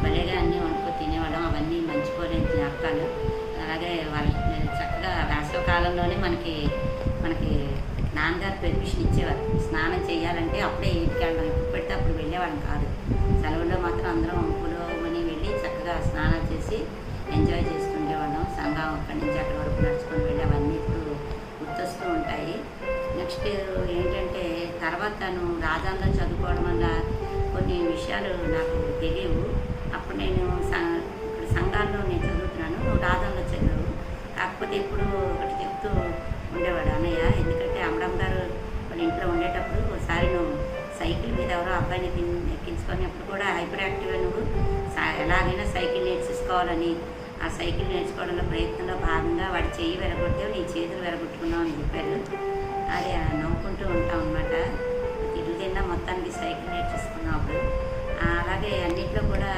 భలేగా అన్నీ వండుకొని తినేవాళ్ళం. అవన్నీ మర్చిపోలేని జ్ఞాపకాలు. అలాగే వాళ్ళ చక్కగా వేసవ కాలంలోనే మనకి నాన్నగారు పెర్మిషన్ ఇచ్చేవారు. స్నానం చేయాలంటే అప్పుడే ఇంటికి వెళ్ళడం, ఎప్పుడు పెడితే అప్పుడు వెళ్ళేవాళ్ళం కాదు. సెలవుల్లో మాత్రం అందరం పొలమని వెళ్ళి చక్కగా స్నానాలు చేసి ఎంజాయ్ చేస్తుండేవాళ్ళం. సంఘం అక్కడి నుంచి అక్కడి వరకు నడుచుకొని వెళ్ళి అవన్నీ ఇప్పుడు గుర్తొస్తూ ఉంటాయి. నెక్స్ట్ ఏంటంటే తర్వాత నువ్వు రాజాంలో చదువుకోవడం వల్ల కొన్ని విషయాలు నాకు తెలియవు. అప్పుడు నేను ఇక్కడ సంఘాల్లో నేను చదువుతున్నాను, నువ్వు రాజాంలో చదివావు. కాకపోతే ఇప్పుడు ఒకటి చెప్తూ ఉండేవాడు అన్నయ్య, ఎందుకంటే అమ్మడం గారు వాళ్ళ ఇంట్లో ఉండేటప్పుడు ఒకసారి నువ్వు సైకిల్ మీద ఎవరో అబ్బాయిని ఎక్కించుకునేప్పుడు కూడా హైపర్ యాక్టివ్గా నువ్వు ఎలాగైనా సైకిల్ నేర్చేసుకోవాలని ఆ సైకిల్ నేర్చుకోవడంలో ప్రయత్నంలో భాగంగా వాడి చెయ్యి వెరగొట్టావు, నీ చేతులు వెరగొట్టుకున్నావు అని చెప్పారు. అది నవ్వుకుంటూ ఉంటాం అన్నమాట. తిరుగు తిన్నా మొత్తానికి సైకిల్ నేర్చేసుకున్నావు అప్పుడు. అలాగే అన్నింటిలో కూడా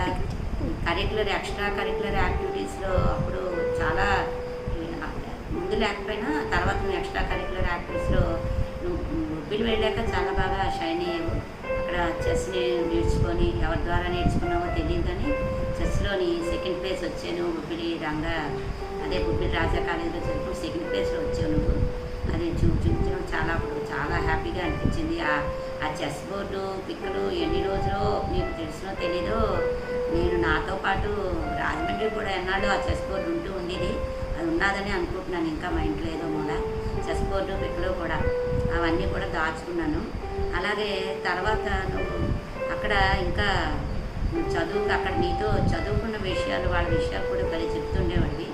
ఎక్స్ట్రా కరిక్యులర్ యాక్టివిటీస్లో అప్పుడు చాలా ముందు లేకపోయినా తర్వాత నువ్వు ఎక్స్ట్రా కరిక్యులర్ యాక్టివిటీస్లో నువ్వు ఉబ్బిలి వెళ్ళాక చాలా బాగా షైన్ అయ్యావు. అక్కడ చెస్ని నేర్చుకొని ఎవరి ద్వారా నేర్చుకున్నావో తెలియదు కానీ చెస్లోని 2nd place వచ్చాను. ఉబ్బిలి రాజా కాలేజీలో చదువుకు 2nd placeలో వచ్చావు నువ్వు. అది చూపించడం చాలా హ్యాపీగా అనిపించింది. ఆ చెస్ బోర్డు పిక్కలు ఎన్ని రోజులు నీకు తెలిసినో తెలీదో, నేను నాతో పాటు రాజమండ్రి కూడా ఎన్నాళ్ళు ఆ చెస్ బోర్డు ఉంటూ ఉండేది. అది ఉన్నదని అనుకుంటున్నాను, ఇంకా మా ఇంట్లో ఏదో మూల చెస్ బోర్డు పిక్కలు కూడా అవన్నీ కూడా దాచుకున్నాను. అలాగే తర్వాత నువ్వు అక్కడ ఇంకా అక్కడ నీతో చదువుకున్న విషయాలు వాళ్ళ విషయాలు కూడా భలే చెప్తుండేవాడివి.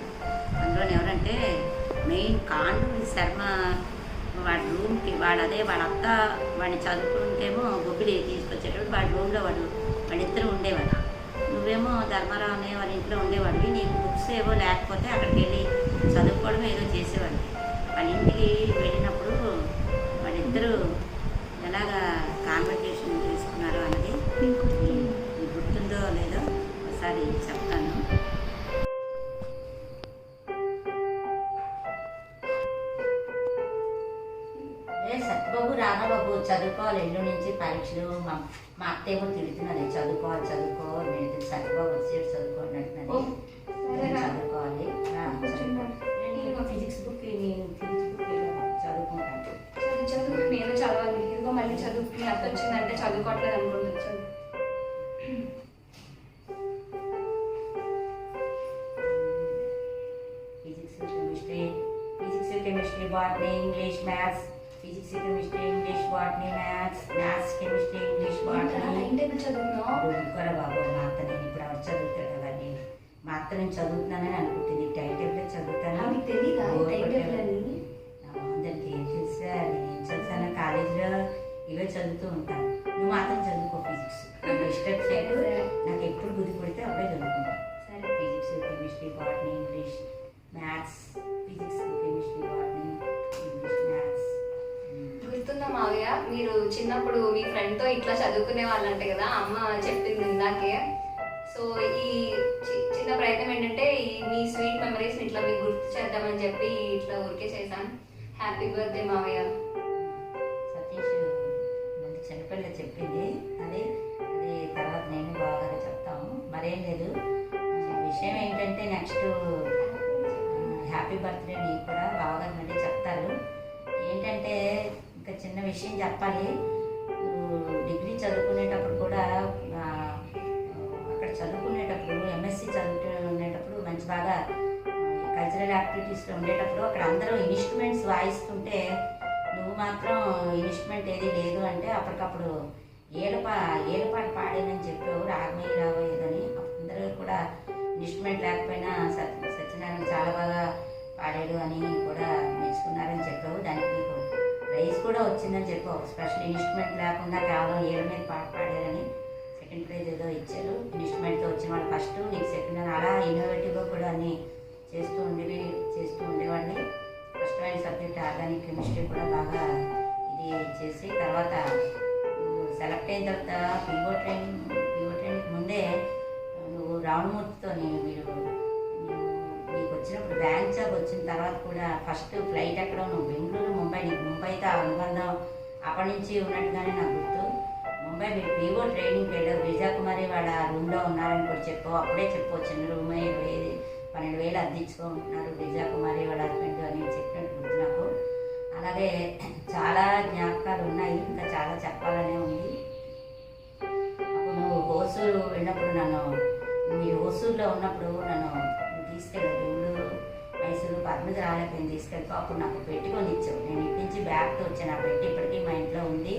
అందులో ఎవరంటే మెయిన్ కాండూరి శర్మ వాడి రూమ్కి వాళ్ళ అత్త వాడిని చదువుకుంటేమో బొబ్బిలి తీసుకొచ్చేటప్పుడు వాడి రూమ్లో వాళ్ళిద్దరూ ఉండేవాడు. నువ్వేమో ధర్మారావు అనే వాళ్ళ ఇంట్లో ఉండేవాడివి. నీకు బుక్స్ ఏవో లేకపోతే అక్కడికి వెళ్ళి చదువుకోవడం ఏదో చేసేవాడివి. వాళ్ళ ఇంటికి వెళ్ళినప్పుడు వాళ్ళిద్దరూ ఎలాగా కాన్వర్జేషన్ చేసుకున్నారు అన్నది నీకు గుర్తుందో లేదో ఒకసారి చెప్తాను. సత్యబాబు రాఘబాబు చదువుకోవాలి, ఎల్లు నుంచి పరీక్షలు. మా అత్తేమో తిడుతున్నది, చదువుకో నేను సత్యబాబు వచ్చేది చదువుకోండి అంటున్నది. చదువుకోవాలి. ఫిజిక్స్ బుక్ చదువుకుంటాను. నేను చదవాలి. ఇదిగో మళ్ళీ చదువుకుని అర్థం వచ్చిందంటే చదువుకోవట్లేదు అనుకుంటుంది. Physics chemistry botany English maths. Physics chemistry English botany maths chemistry English botany చదువుకోరా బాబు. మా అత్త నేను ఇప్పుడు ఎవరు చదువుతాడు అవన్నీ. మా అత్త నేను చదువుతున్నానని అనుకుంటుంది. టైం టేబుల్ చదువుతాను. అందరికి ఏం తెలుసా, నేను ఏం చదువుతాను కాలేజీలో ఇవే చదువుతూ ఉంటాను. నువ్వు మాత్రం చదువుకో ఫిజిక్స్. డిస్టర్బ్ చేయకు, నాకు ఎప్పుడు బుద్ధి పడితే అప్పుడే చదువుకుంటాను. సరే, physics chemistry botany English maths. Physics chemistry botany English maths. గుర్తుందా మా మావయ్య, మీరు చిన్నప్పుడు మీ ఫ్రెండ్తో ఇట్లా చదువుకునే వాళ్ళంటే కదా, అమ్మ చెప్పింది ఇందాకే. సో ఈ చిన్న ప్రయత్నం ఏంటంటే మీ స్వీట్ మెమరీస్ని ఇట్లా మీకు గుర్తు చేద్దామని చెప్పి ఇట్లా ఊరికే చేశాను. హ్యాపీ బర్త్డే మావయ్య. సతీష్ ముందు చిన్నపిల్ల చెప్పింది, అది అది తర్వాత నేను బాగా చెప్తాము, మరేం లేదు. విషయం ఏంటంటే నెక్స్ట్ హ్యాపీ బర్త్డే నీకు కూడా బాగా మళ్ళీ చెప్తారు. ఏంటంటే ఇంకా చిన్న విషయం చెప్పాలి. డిగ్రీ చదువుకునేటప్పుడు కూడా అక్కడ చదువుకునేటప్పుడు ఎంఎస్సి చదువుకునేటప్పుడు మంచి బాగా కల్చరల్ యాక్టివిటీస్లో ఉండేటప్పుడు అక్కడ అందరూ ఇన్స్ట్రుమెంట్స్ వాయిస్తుంటే నువ్వు మాత్రం ఇన్స్ట్రుమెంట్ ఏది లేదు అంటే అప్పటికప్పుడు ఏలపాట పాడేనని చెప్పావు, రాగమయ్య రాబోయేదని. అందరూ కూడా ఇన్స్ట్రుమెంట్ లేకపోయినా సత్యనారాయణ చాలా బాగా పాడాడు అని కూడా మెచ్చుకున్నారని చెప్పావు. దానికి నీకు ప్రైజ్ కూడా వచ్చిందని చెప్పావు. స్పెషల్ ఇన్స్ట్రుమెంట్ లేకుండా కేవలం ఏళ్ళ మీద పాట పాడారని సెకండ్ ప్రైజ్ ఏదో ఇచ్చారు. ఇన్స్ట్రుమెంట్తో వచ్చిన వాళ్ళు ఫస్ట్, నీకు సెకండ్ అని అలా ఇన్నోవేటివ్గా కూడా అన్నీ చేస్తూ ఉండేవాడిని. కష్టమైన సబ్జెక్ట్ ఆర్గానిక్ కెమిస్ట్రీ కూడా బాగా ఇది చేసి తర్వాత సెలెక్ట్ అయిన తర్వాత పీఓ ట్రైనింగ్ ముందే నువ్వు రావణమూర్తితో నీకు వచ్చినప్పుడు బ్యాంక్ జాబ్ వచ్చిన తర్వాత కూడా ఫస్ట్ ఫ్లైట్ ఎక్కడో నువ్వు బెంగళూరు ముంబైతో అనుబంధం అప్పటి నుంచి ఉన్నట్టుగానే నాకు గుర్తు. ముంబై మీరు పీఓ ట్రైనింగ్కి వెళ్ళావు, విజయకుమారి వాళ్ళ రూమ్లో ఉన్నారని కూడా చెప్పావు. అప్పుడే చెప్పు, చిన్న రూమ్ 12,000 అద్దెచ్చుకుంటున్నారు విజయకుమారి వాళ్ళ హస్బెండ్ అని చెప్పినట్టు గుర్తు నాకు. అలాగే చాలా జ్ఞాపకాలు ఉన్నాయి, ఇంకా చాలా చెప్పాలనే ఉంది. అప్పుడు నువ్వు హోసూరు వెళ్ళినప్పుడు మీరు హోసూరులో ఉన్నప్పుడు నన్ను తీసుకెళ్ళావు. బెంగళూరు మైసూరు పద్మజ రాలేకపోయింది, తీసుకెళ్ళిపో. అప్పుడు నాకు పెట్టుకొని ఇచ్చావు. నేను ఇటు నుంచి బ్యాగ్తో వచ్చాను. ఆ పెట్టి ఇప్పటికీ మా ఇంట్లో ఉంది.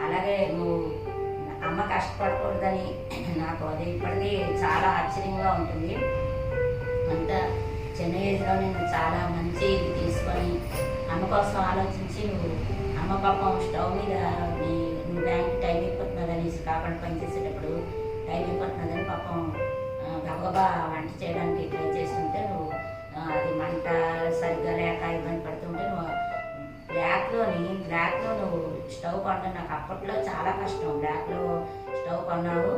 అలాగే నువ్వు అమ్మ కష్టపడకూడదని నాకు అది ఇప్పటికీ చాలా ఆశ్చర్యంగా ఉంటుంది. అంత చిన్న ఏజ్లో నేను చాలా మంచి ఇది తీసుకొని అమ్మ కోసం ఆలోచించి అమ్మ పాపం స్టవ్ మీద నువ్వు బ్యాంక్ టైం అయిపోతున్నదని శ్రీకాకుళం పనిచేసేటప్పుడు టైం అయిపోతున్నదని పాపం గబగబా వంట చేయడానికి ట్రై చేస్తుంటే నువ్వు అది మంట సరిగ్గా లేక ఇబ్బంది పడుతుంటే నువ్వు బ్లాక్లో నువ్వు స్టవ్ కొన్నావు. నాకు అప్పట్లో చాలా కష్టం, బ్లాక్లో స్టవ్ కొన్నావు.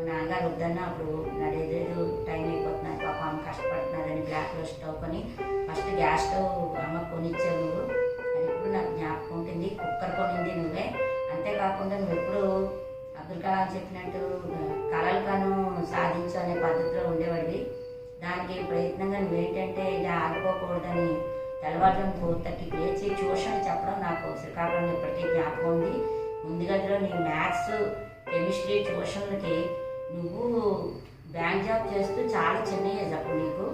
నాన్నగారు వద్దన్నా అప్పుడు నడేదేదు టైం అయిపోతున్నారు పాపం అమ్మ కష్టపడుతున్నారని బ్లాక్లో స్టవ్ కొని ఫస్ట్ గ్యాస్ స్టవ్ అమ్మ కొనిచ్చావు నువ్వు. అది ఇప్పుడు నాకు జ్ఞాపకం ఉంటుంది. కుక్కర్ కొనింది నువ్వే. అంతేకాకుండా నువ్వు ఎప్పుడు అబ్దుల్ కలాం చెప్పినట్టు కలలుగాను సాధించు అనే పద్ధతిలో ఉండేవాడివి. దానికి ప్రయత్నంగా నువ్వేంటంటే ఇలా ఆడుకోకూడదని తెల్లవారుజాము 4:30కి లేచి ట్యూషన్ చెప్పడం నాకు శ్రీకాకుళంలో ఇప్పటికీ జ్ఞాపకం ఉంది. ముందుగా నీ మ్యాథ్స్ కెమిస్ట్రీ ట్యూషన్లకి నువ్వు బ్యాంక్ జాబ్ చేస్తూ చాలా చిన్న ఏజ్ అప్పుడు నీకు.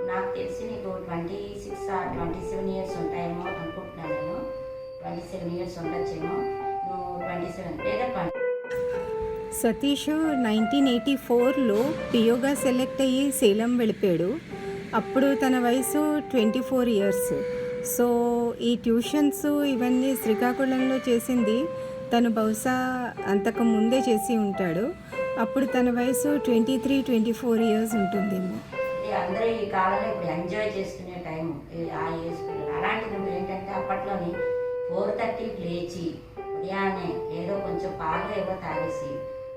నాకు తెలిసి నీకు 26 or 27 years ఉంటాయేమో అనుకుంటున్నాను నేను. 27 years ఉండొచ్చేమో. నువ్వు 27 లేదా 20. సతీష్ 1984లో పియోగా సెలెక్ట్ అయ్యి సేలం వెళ్ళిపోయాడు. అప్పుడు తన వయసు 24 years. సో ఈ ట్యూషన్స్ ఇవన్నీ శ్రీకాకుళంలో చేసింది తను బహుశా అంతకు ముందే చేసి ఉంటాడు. అప్పుడు తన వయసు 23-24 years ఉంటుందేమో. అందరూ ఈ కాలంలో ఇప్పుడు ఎంజాయ్ చేసుకునే టైం ఆ ఏజ్ పిల్లలు. అలాంటి నువ్వు ఏంటంటే అప్పట్లోని 4:30కి లేచి ఉదయాన్నే ఏదో కొంచెం పాలు ఏవో తాగేసి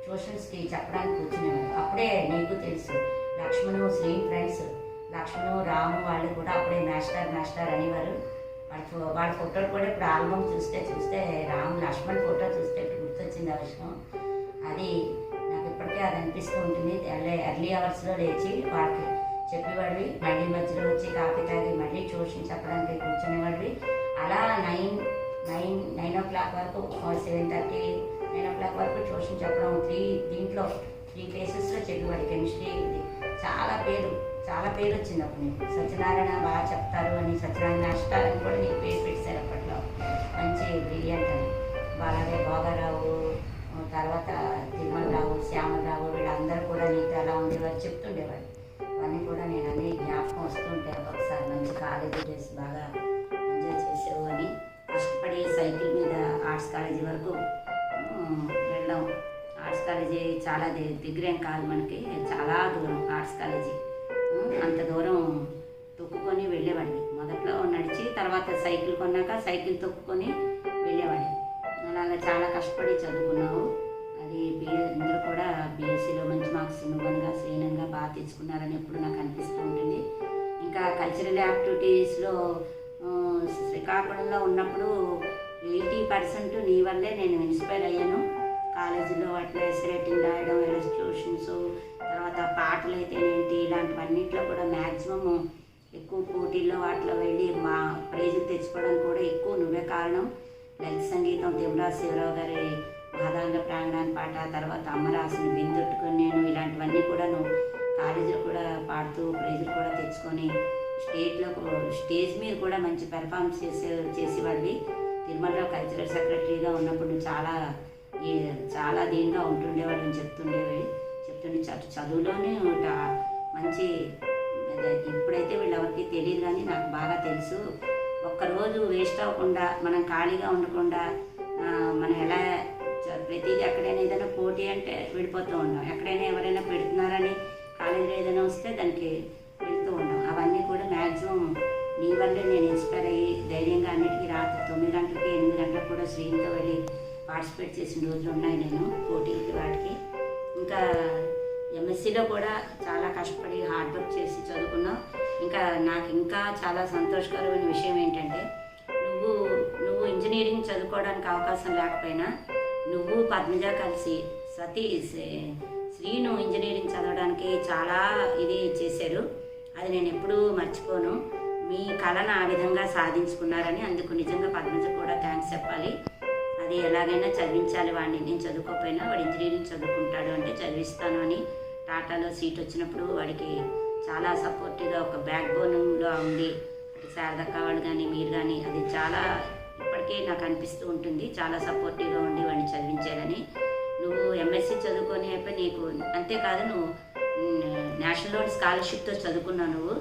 ట్యూషన్స్కి చెప్పడానికి కూర్చునేవాడు. అప్పుడే నీకు తెలుసు లక్ష్మణు శ్రీన్ ఫ్రెండ్స్ లక్ష్మణు రాము వాళ్ళు కూడా అప్పుడే మాస్టర్ అనేవారు. వాళ్ళ ఫోటోలు కూడా ఇప్పుడు ఆల్బమ్ చూస్తే రాము లక్ష్మణ్ ఫోటో చూస్తే ఇప్పుడు గుర్తొచ్చింది ఆ విషయం. అది నాకు ఇప్పటికే అది అనిపిస్తూ ఉంటుంది. ఎర్లీ అవర్స్లో లేచి వాళ్ళకి చెప్పేవాడివి. మళ్ళీ మధ్యలో వచ్చి కాఫీ తాగి మళ్ళీ ట్యూషన్ చెప్పడానికి కూర్చునేవాడివి. అలా 9 o'clock వరకు 7:30 9 o'clock వరకు ట్యూషన్ చెప్పడం. 3 ప్లేసెస్లో చెప్పేవాడు. కెమిస్ట్రీ ఇది చాలా పేరు వచ్చింది అప్పుడు నీకు. సత్యనారాయణ బాగా చెప్తారు అని సత్యనారాయణ మాస్టర్ అని కూడా నీకు పేరు పెట్టారు అప్పట్లో. మంచి బ్రిలియంట్ అని. అలాగే భోగారావు, తర్వాత తిరుమలరావు, శ్యామలరావు వీళ్ళందరూ కూడా నీకు ఎలా ఉండేవారు చెప్తుండేవాడు. అవన్నీ కూడా నేను అన్ని జ్ఞాపకం వస్తుంటాను. ఒకసారి మంచి కాలేజీ డేస్ బాగా ఎంజాయ్ చేసావు అని కష్టపడి సైకిల్ మీద ఆర్ట్స్ కాలేజీ వరకు వెళ్ళాం. ఆర్ట్స్ కాలేజీ చాలా దగ్గరేం కాదు మనకి, చాలా దూరం ఆర్ట్స్ కాలేజీ. అంత దూరం తొక్కుకొని వెళ్ళేవాడివి. మొదట్లో నడిచి తర్వాత సైకిల్ కొన్నాక సైకిల్ తొక్కుకొని వెళ్ళేవాడివి. అలాగా చాలా కష్టపడి చదువుకున్నావు. అది ఇందులో కూడా బీఎస్సీలో మంచి మార్క్స్ నువ్వనగా శ్రీనంగా బాగా తెచ్చుకున్నారని ఎప్పుడు నాకు అనిపిస్తూ ఉంటుంది. ఇంకా కల్చరల్ యాక్టివిటీస్లో శ్రీకాకుళంలో ఉన్నప్పుడు 80% నీ వల్లే నేను ఇన్స్పైర్ అయ్యాను. కాలేజీలో అట్లా రైటింగ్ రాయడం, ఇలస్ట్రేషన్స్, తర్వాత పాటలు అయితేనేంటి, ఇలాంటివన్నింటిలో కూడా మ్యాక్సిమం ఎక్కువ పోటీల్లో వాటిలో వెళ్ళి మా ప్రైజులు తెచ్చుకోవడానికి కూడా ఎక్కువ నువ్వే కారణం. లలిత సంగీతం తిమ్మరాజు శివరావు గారి మహదాంగ ప్రాంగణాన్ని పాట, తర్వాత అమ్మ రాసిన బిందెట్టుకొని నేను, ఇలాంటివన్నీ కూడా నువ్వు కాలేజీలో కూడా పాడుతూ ప్రైజులు కూడా తెచ్చుకొని స్టేజ్ మీద కూడా మంచి పెర్ఫార్మెన్స్ చేసేవాడివి. తిరుమలలో కల్చరల్ సెక్రటరీగా ఉన్నప్పుడు నువ్వు చాలా దీనిగా ఉంటుండేవాడు అని చెప్తుండే చదువులోనే మంచి, ఇప్పుడైతే వీళ్ళెవరికి తెలియదు కానీ నాకు బాగా తెలుసు. ఒక్కరోజు వేస్ట్ అవ్వకుండా, మనం ఖాళీగా ఉండకుండా, మనం ఎలా ప్రతిదీ ఎక్కడైనా ఏదైనా పోటీ అంటే వెళ్ళిపోతూ ఉంటాం, ఎక్కడైనా ఎవరైనా పెడుతున్నారని కాలేజీలో ఏదైనా వస్తే దానికి వెళ్తూ ఉంటాం. అవన్నీ కూడా మ్యాక్సిమం నీ వల్లే నేను ఇన్స్పైర్ అయ్యి ధైర్యంగా అన్నిటికీ రాత్రి 9 గంటలకి 8 గంటలకు కూడా శ్రీనితో వెళ్ళి పార్టిసిపేట్ చేసిన రోజులు ఉన్నాయి నేను పోటీలకి వాటికి. ఇంకా ఎంఎస్సీలో కూడా చాలా కష్టపడి హార్డ్ వర్క్ చేసి చదువుకున్నావు. ఇంకా నాకు ఇంకా చాలా సంతోషకరమైన విషయం ఏంటంటే నువ్వు ఇంజనీరింగ్ చదువుకోవడానికి అవకాశం లేకపోయినా నువ్వు పద్మజ కలిసి శ్రీను ఇంజనీరింగ్ చదవడానికి చాలా ఇది చేశారు. అది నేను ఎప్పుడూ మర్చిపోను. మీ కళను ఆ విధంగా సాధించుకున్నారని అందుకు నిజంగా పద్మజ కూడా థ్యాంక్స్ చెప్పాలి. అది ఎలాగైనా చదివించాలి వాడిని, నేను చదువుకోకపోయినా వాడు ఇంజనీరింగ్ చదువుకుంటాడు అంటే చదివిస్తాను అని టాటాలో సీట్ వచ్చినప్పుడు వాడికి చాలా సపోర్టివ్గా ఒక బ్యాక్ బోన్లో ఉండి, శారదక్క వాళ్ళు కానీ మీరు కానీ, అది చాలా ఇప్పటికే నాకు అనిపిస్తూ ఉంటుంది, చాలా సపోర్టివ్గా ఉండి వాడిని చదివించారని. నువ్వు ఎంఎస్సీ చదువుకొని అయిపోయి నీకు అంతేకాదు, నువ్వు నేషనల్ స్కాలర్షిప్తో చదువుకున్నావు. నువ్వు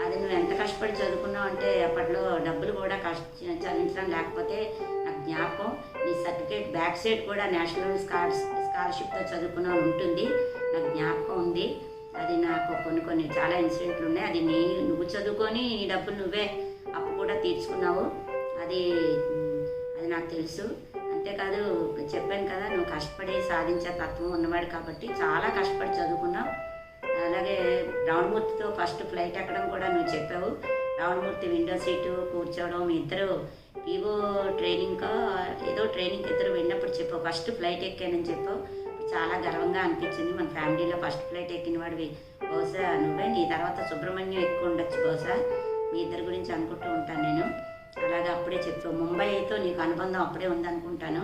అది నువ్వు ఎంత కష్టపడి చదువుకున్నావు అంటే అప్పట్లో డబ్బులు కూడా చదివించడం లేకపోతే నాకు జ్ఞాపకం. నీ సర్టిఫికేట్ బ్యాక్ సైడ్ కూడా నేషనల్ స్కాలర్షిప్తో చదువుకున్నావు ఉంటుంది, నాకు జ్ఞాపకం ఉంది. అది నాకు కొన్ని చాలా ఇన్సిడెంట్లు ఉన్నాయి. అది నువ్వు చదువుకొని నీ డబ్బులు నువ్వే అప్పు కూడా తీర్చుకున్నావు. అది నాకు తెలుసు. అంతేకాదు చెప్పాను కదా, నువ్వు కష్టపడి సాధించే తత్వం ఉన్నవాడు కాబట్టి చాలా కష్టపడి చదువుకున్నావు. అలాగే రావణమూర్తితో ఫస్ట్ ఫ్లైట్ ఎక్కడం కూడా నువ్వు చెప్పావు. రావణమూర్తి విండో సీటు కూర్చోవడం, మీ ఇద్దరు పీవో ట్రైనింగ్కో ఏదో ట్రైనింగ్కి ఇద్దరు వెళ్ళినప్పుడు చెప్పావు, ఫస్ట్ ఫ్లైట్ ఎక్కానని చెప్పావు. చాలా గర్వంగా అనిపించింది. మన ఫ్యామిలీలో ఫస్ట్ ఫ్లైట్ ఎక్కిన వాడివి బహుశా నువ్వే, నీ తర్వాత సుబ్రహ్మణ్యం ఎక్కువ ఉండొచ్చు బహుశా. మీ ఇద్దరి గురించి అనుకుంటూ ఉంటాను నేను. అలాగే అప్పుడే చెప్పావు. ముంబైతో నీకు అనుబంధం అప్పుడే ఉందనుకుంటాను,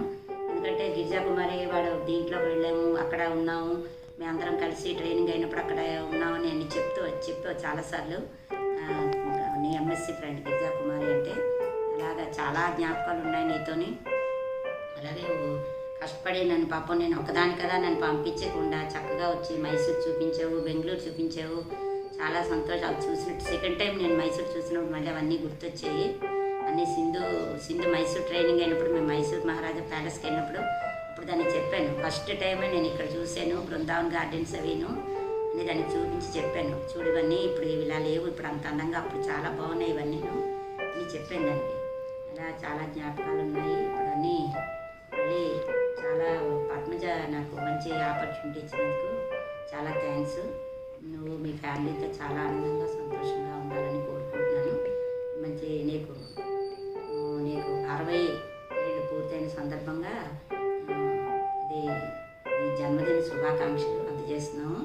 ఎందుకంటే గిరిజా కుమారి వాడు దీంట్లోకి వెళ్ళాము, అక్కడ ఉన్నాము, మేమందరం కలిసి ట్రైనింగ్ అయినప్పుడు అక్కడ ఉన్నామని నేను చెప్పావు చాలాసార్లు. నీ ఎంఎస్సీ ఫ్రెండ్ గిరిజా కుమారి అంటే అలాగా చాలా జ్ఞాపకాలు ఉన్నాయి నీతోని. అలాగే కష్టపడి నన్ను పాపం, నేను ఒకదాని కదా నన్ను పంపించకుండా చక్కగా వచ్చి మైసూర్ చూపించావు, బెంగళూరు చూపించావు. చాలా సంతోషం. అవి చూసినట్టు సెకండ్ టైం నేను మైసూర్ చూసినప్పుడు మళ్ళీ అవన్నీ గుర్తొచ్చాయి. అన్నీ సింధు మైసూర్ ట్రైనింగ్ అయినప్పుడు మేము మైసూర్ మహారాజా ప్యాలెస్కి వెళ్ళినప్పుడు అప్పుడు దాన్ని చెప్పాను, ఫస్ట్ టైమే నేను ఇక్కడ చూశాను బృందావన్ గార్డెన్స్ అవిను అని దానికి చూపించి చెప్పాను. చూడు ఇవన్నీ ఇప్పుడు ఇలా లేవు, ఇప్పుడు అంత అందంగా, అప్పుడు చాలా బాగున్నాయి ఇవన్నీ అని చెప్పాను దానికి. అలా చాలా జ్ఞాపకాలు ఉన్నాయి. ఇప్పుడు అన్నీ మళ్ళీ చాలా పద్మజ నాకు మంచి ఆపర్చునిటీ ఇచ్చినందుకు చాలా థ్యాంక్స్. నువ్వు మీ ఫ్యామిలీతో చాలా ఆనందంగా సంతోషంగా ఉండాలని కోరుకుంటున్నాను. మంచి నీకు 60 ఏళ్ళు పూర్తయిన సందర్భంగా అది నీ జన్మదిన శుభాకాంక్షలు అందజేస్తున్నాము.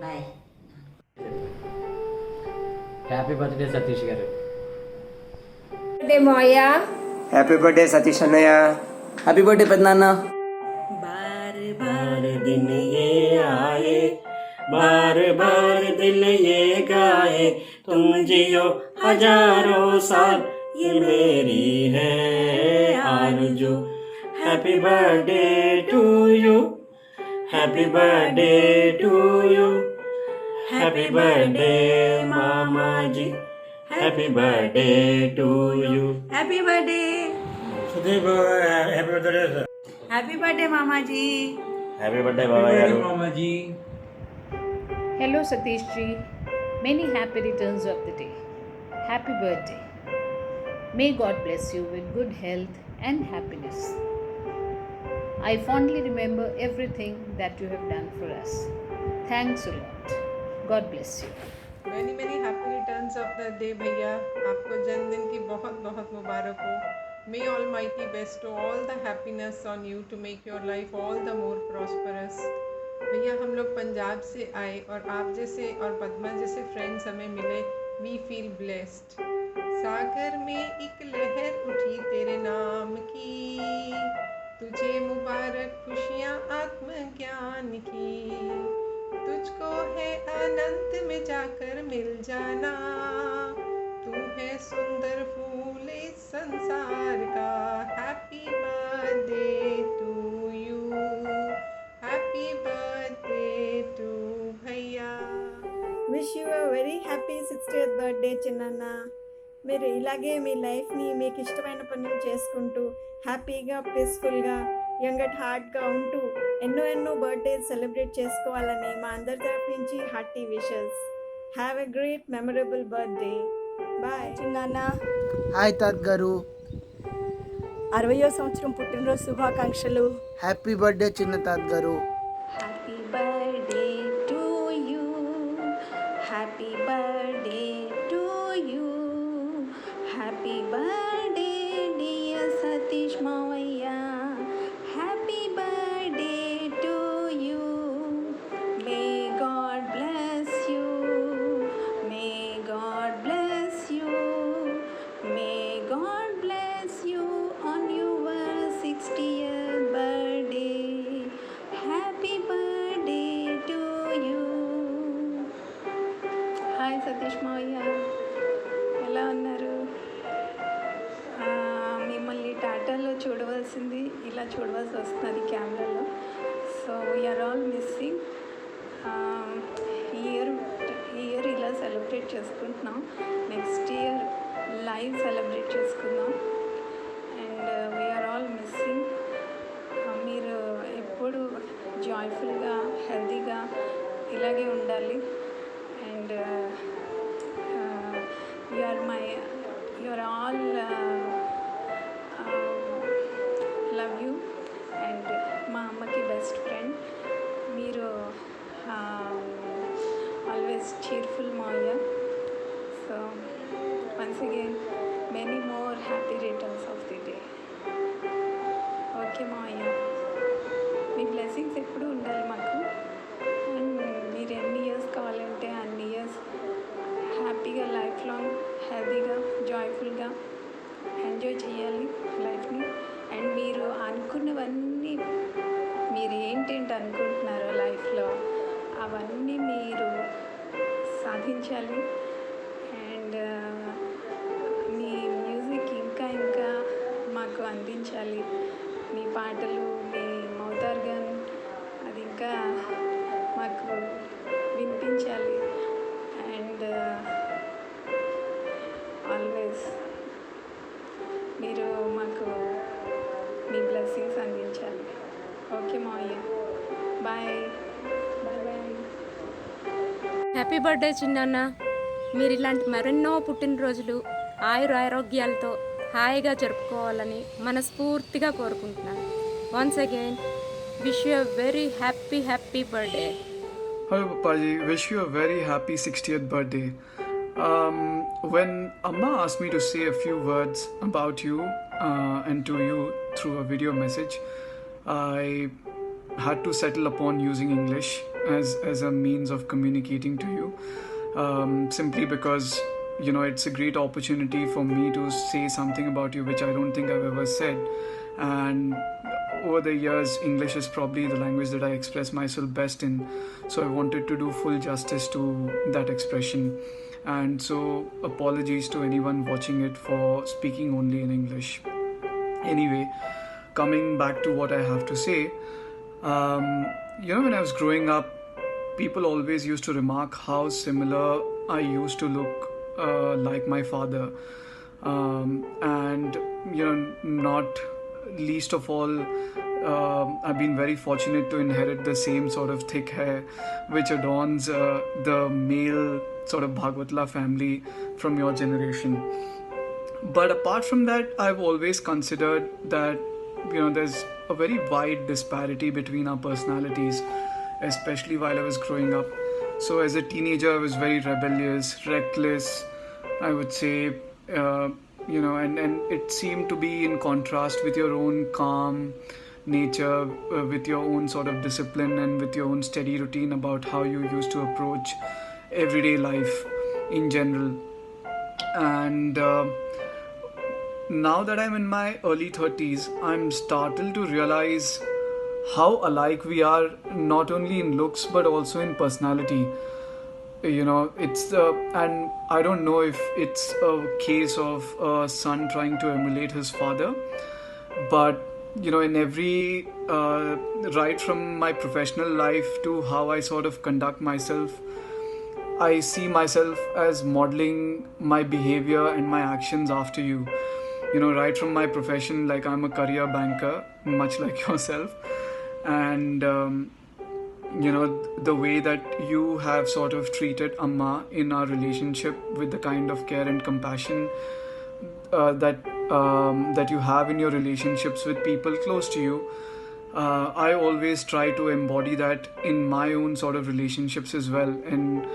బాయ్. హ్యాపీ బర్త్డే సతీష్ గారు. హ్యాపీ బర్త్డే సతీష్ అన్నయ్య. హ్యాపీ బర్త్డే పెద్దనాన్న. बार बार दिन ये आए, बार बार दिल ये गाए, तुम जियो हजारों साल ये मेरी है आरज़ू. Happy birthday to you, happy birthday to you, happy birthday मामा ji, happy birthday to you. Happy birthday. Sudhir happy birthday sir. Happy birthday मामा जी. हैप्पी बर्थडे बाबा यार. మామా ji. Hello Satish ji, many happy returns of the day. Happy birthday. May God bless you with good health and happiness. I fondly remember everything that you have done for us. Thanks a lot. God bless you. Many many happy returns of the day भैया, आपको जन्मदिन की बहुत बहुत मुबारक हो. May Almighty bestow all the happiness on you to make your life all the more prosperous. भैया हम लोग पंजाब से आए और आप जैसे और पद्मा जैसे फ्रेंड्स हमें मिले. We feel blessed. सागर में एक लहर उठी तेरे नाम की, तुझे मुबारक खुशियाँ आत्मज्ञान की. तुझको है अनंत में जाकर मिल जाना, तू है सुंदर फूल इस संसार का. Happy birthday to you, happy birthday to भैया. Wish you a very happy 60th birthday చిన్నన్న. మీరు ఇలాగే మీ లైఫ్ని మీకు ఇష్టమైన పనులు చేసుకుంటూ హ్యాపీగా పీస్ఫుల్గా యంగ్ అట్ హార్ట్గా ఉంటూ ఎన్నో ఎన్నో బర్త్డేస్ సెలబ్రేట్ చేసుకోవాలని మా అందరి తరఫు నుంచి hearty wishes. Have a great memorable birthday. Bye చిన్నాన్న. హాయ్ తాత్ గారు. 60వ సంవత్సరం పుట్టినరోజు శుభాకాంక్షలు. హ్యాపీ బర్త్డే చిన్న తాత్ గారు. Happy birthday to you, happy birthday to you, happy birthday dear Satish మావయ్య, happy birthday to you. May God bless you, may God bless you, may God bless you on your 60th birthday. Happy birthday to you. Hi Satish మావయ్య, ఎలా ఉన్నారు? మిమ్మల్ని టాటాలో చూడవలసింది ఇలా చూడవలసి వస్తుంది కెమెరాలో. So we are all missing. ఈ ఇయర్ ఇలా సెలబ్రేట్ చేసుకుంటున్నాం. నెక్స్ట్ ఇయర్ లైవ్ సెలబ్రేట్ చేసుకుందాం. And we are all missing. మీరు ఎప్పుడు జాయ్ఫుల్గా హెల్తీగా ఇలాగే ఉండాలి. And you're all love you. and మా అమ్మకి బెస్ట్ ఫ్రెండ్ మీరు. ఆల్వేస్ cheerful మావయ్య. So once again many more happy returns of the day. Okay మావయ్య, మీ బ్లెస్సింగ్స్ ఎప్పుడూ ఉండాలి మాకు. అండ్ మీరు ఎన్ని ఇయర్స్ కావాలంటే అన్ని ఇయర్స్ హ్యాపీగా లైఫ్ లాంగ్ హెల్తీగా జాయ్ఫుల్గా ఎంజాయ్ చేయాలి లైఫ్ని. అండ్ మీరు అనుకున్నవన్నీ, మీరు ఏంటేంటి అనుకుంటున్నారో లైఫ్లో అవన్నీ మీరు సాధించాలి. అండ్ మీ మ్యూజిక్ ఇంకా ఇంకా మాకు అందించాలి. మీ పాటలు, మీ మౌతార్గన్ అది ఇంకా మాకు వినిపించాలి. అండ్ ఆల్వేస్ మీరు మాకు మీ బ్లెస్సింగ్స్ అందించాలి. ఓకే మావయ్య, bye bye bye. Happy birthday చిన్నాన్న. మీరు ఇలాంటి మరెన్నో పుట్టినరోజులు ఆయురారోగ్యాలతో హాయిగా జరుపుకోవాలని మనస్ఫూర్తిగా కోరుకుంటున్నాను. Once again wish you a very happy birthday. Hello Papaji, wish you a very happy 60th birthday. When Amma asked me to say a few words about you and to you through a video message, I had to settle upon using English as a means of communicating to you, simply because it's a great opportunity for me to say something about you which I don't think I've ever said. And over the years, English is probably the language that I express myself best in, so I wanted to do full justice to that expression. And so apologies to anyone watching it for speaking only in English. Anyway, coming back to what I have to say, when I was growing up, people always used to remark how similar I used to look like my father. And not least of all, I've been very fortunate to inherit the same sort of thick hair which adorns the male sort of Bhagwatla family from your generation. But apart from that, I've always considered that, there's a very wide disparity between our personalities, especially while I was growing up. So as a teenager, I was very rebellious, reckless, I would say, and it seemed to be in contrast with your own calm nature, with your own sort of discipline and with your own steady routine about how you used to approach everyday life in general. And now that I'm in my early 30s, I'm startled to realize how alike we are, not only in looks but also in personality. And I don't know if it's a case of a son trying to emulate his father, but in every right from my professional life to how I sort of conduct myself, I see myself as modeling my behavior and my actions after you. Right from my profession, like I'm a career banker, much like yourself, and the way that you have sort of treated Amma in our relationship, with the kind of care and compassion that you have in your relationships with people close to you. I always try to embody that in my own sort of relationships as well, and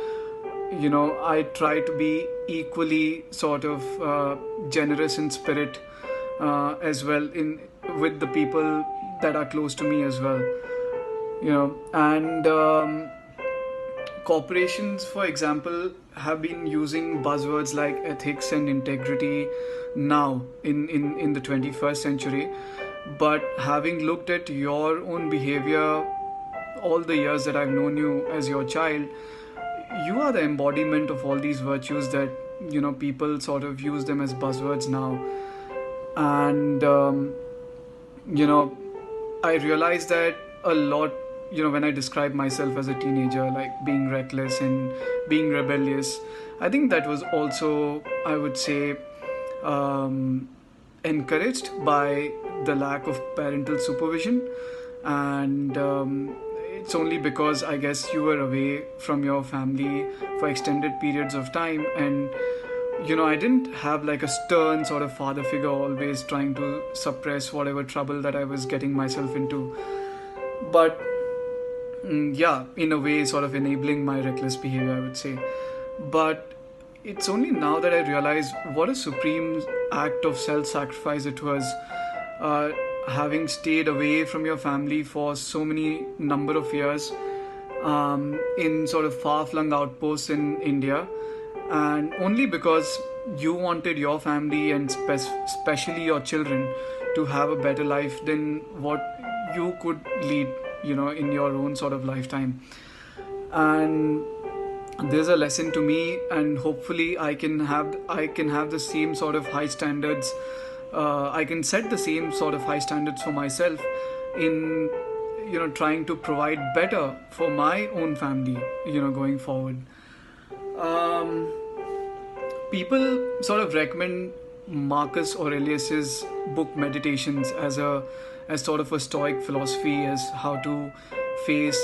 I try to be equally sort of generous in spirit as well with the people that are close to me as well. And corporations, for example, have been using buzzwords like ethics and integrity now in the 21st century. But having looked at your own behavior all the years that I've known you as your child, you are the embodiment of all these virtues that people sort of use them as buzzwords now. And I realized that a lot, when I describe myself as a teenager, like being reckless and being rebellious, I think that was also, I would say, encouraged by the lack of parental supervision. And it's only because I guess you were away from your family for extended periods of time, and I didn't have like a stern sort of father figure always trying to suppress whatever trouble that I was getting myself into. But in a way sort of enabling my reckless behavior, I would say. But it's only now that I realize what a supreme act of self-sacrifice it was, having stayed away from your family for so many number of years, in sort of far-flung outposts in India, and only because you wanted your family and especially your children to have a better life than what you could lead, in your own sort of lifetime. And there's a lesson to me, and hopefully I can have the same sort of high standards. I can set the same sort of high standards for myself in trying to provide better for my own family, going forward. People sort of recommend Marcus Aurelius's book Meditations as sort of a Stoic philosophy, as how to face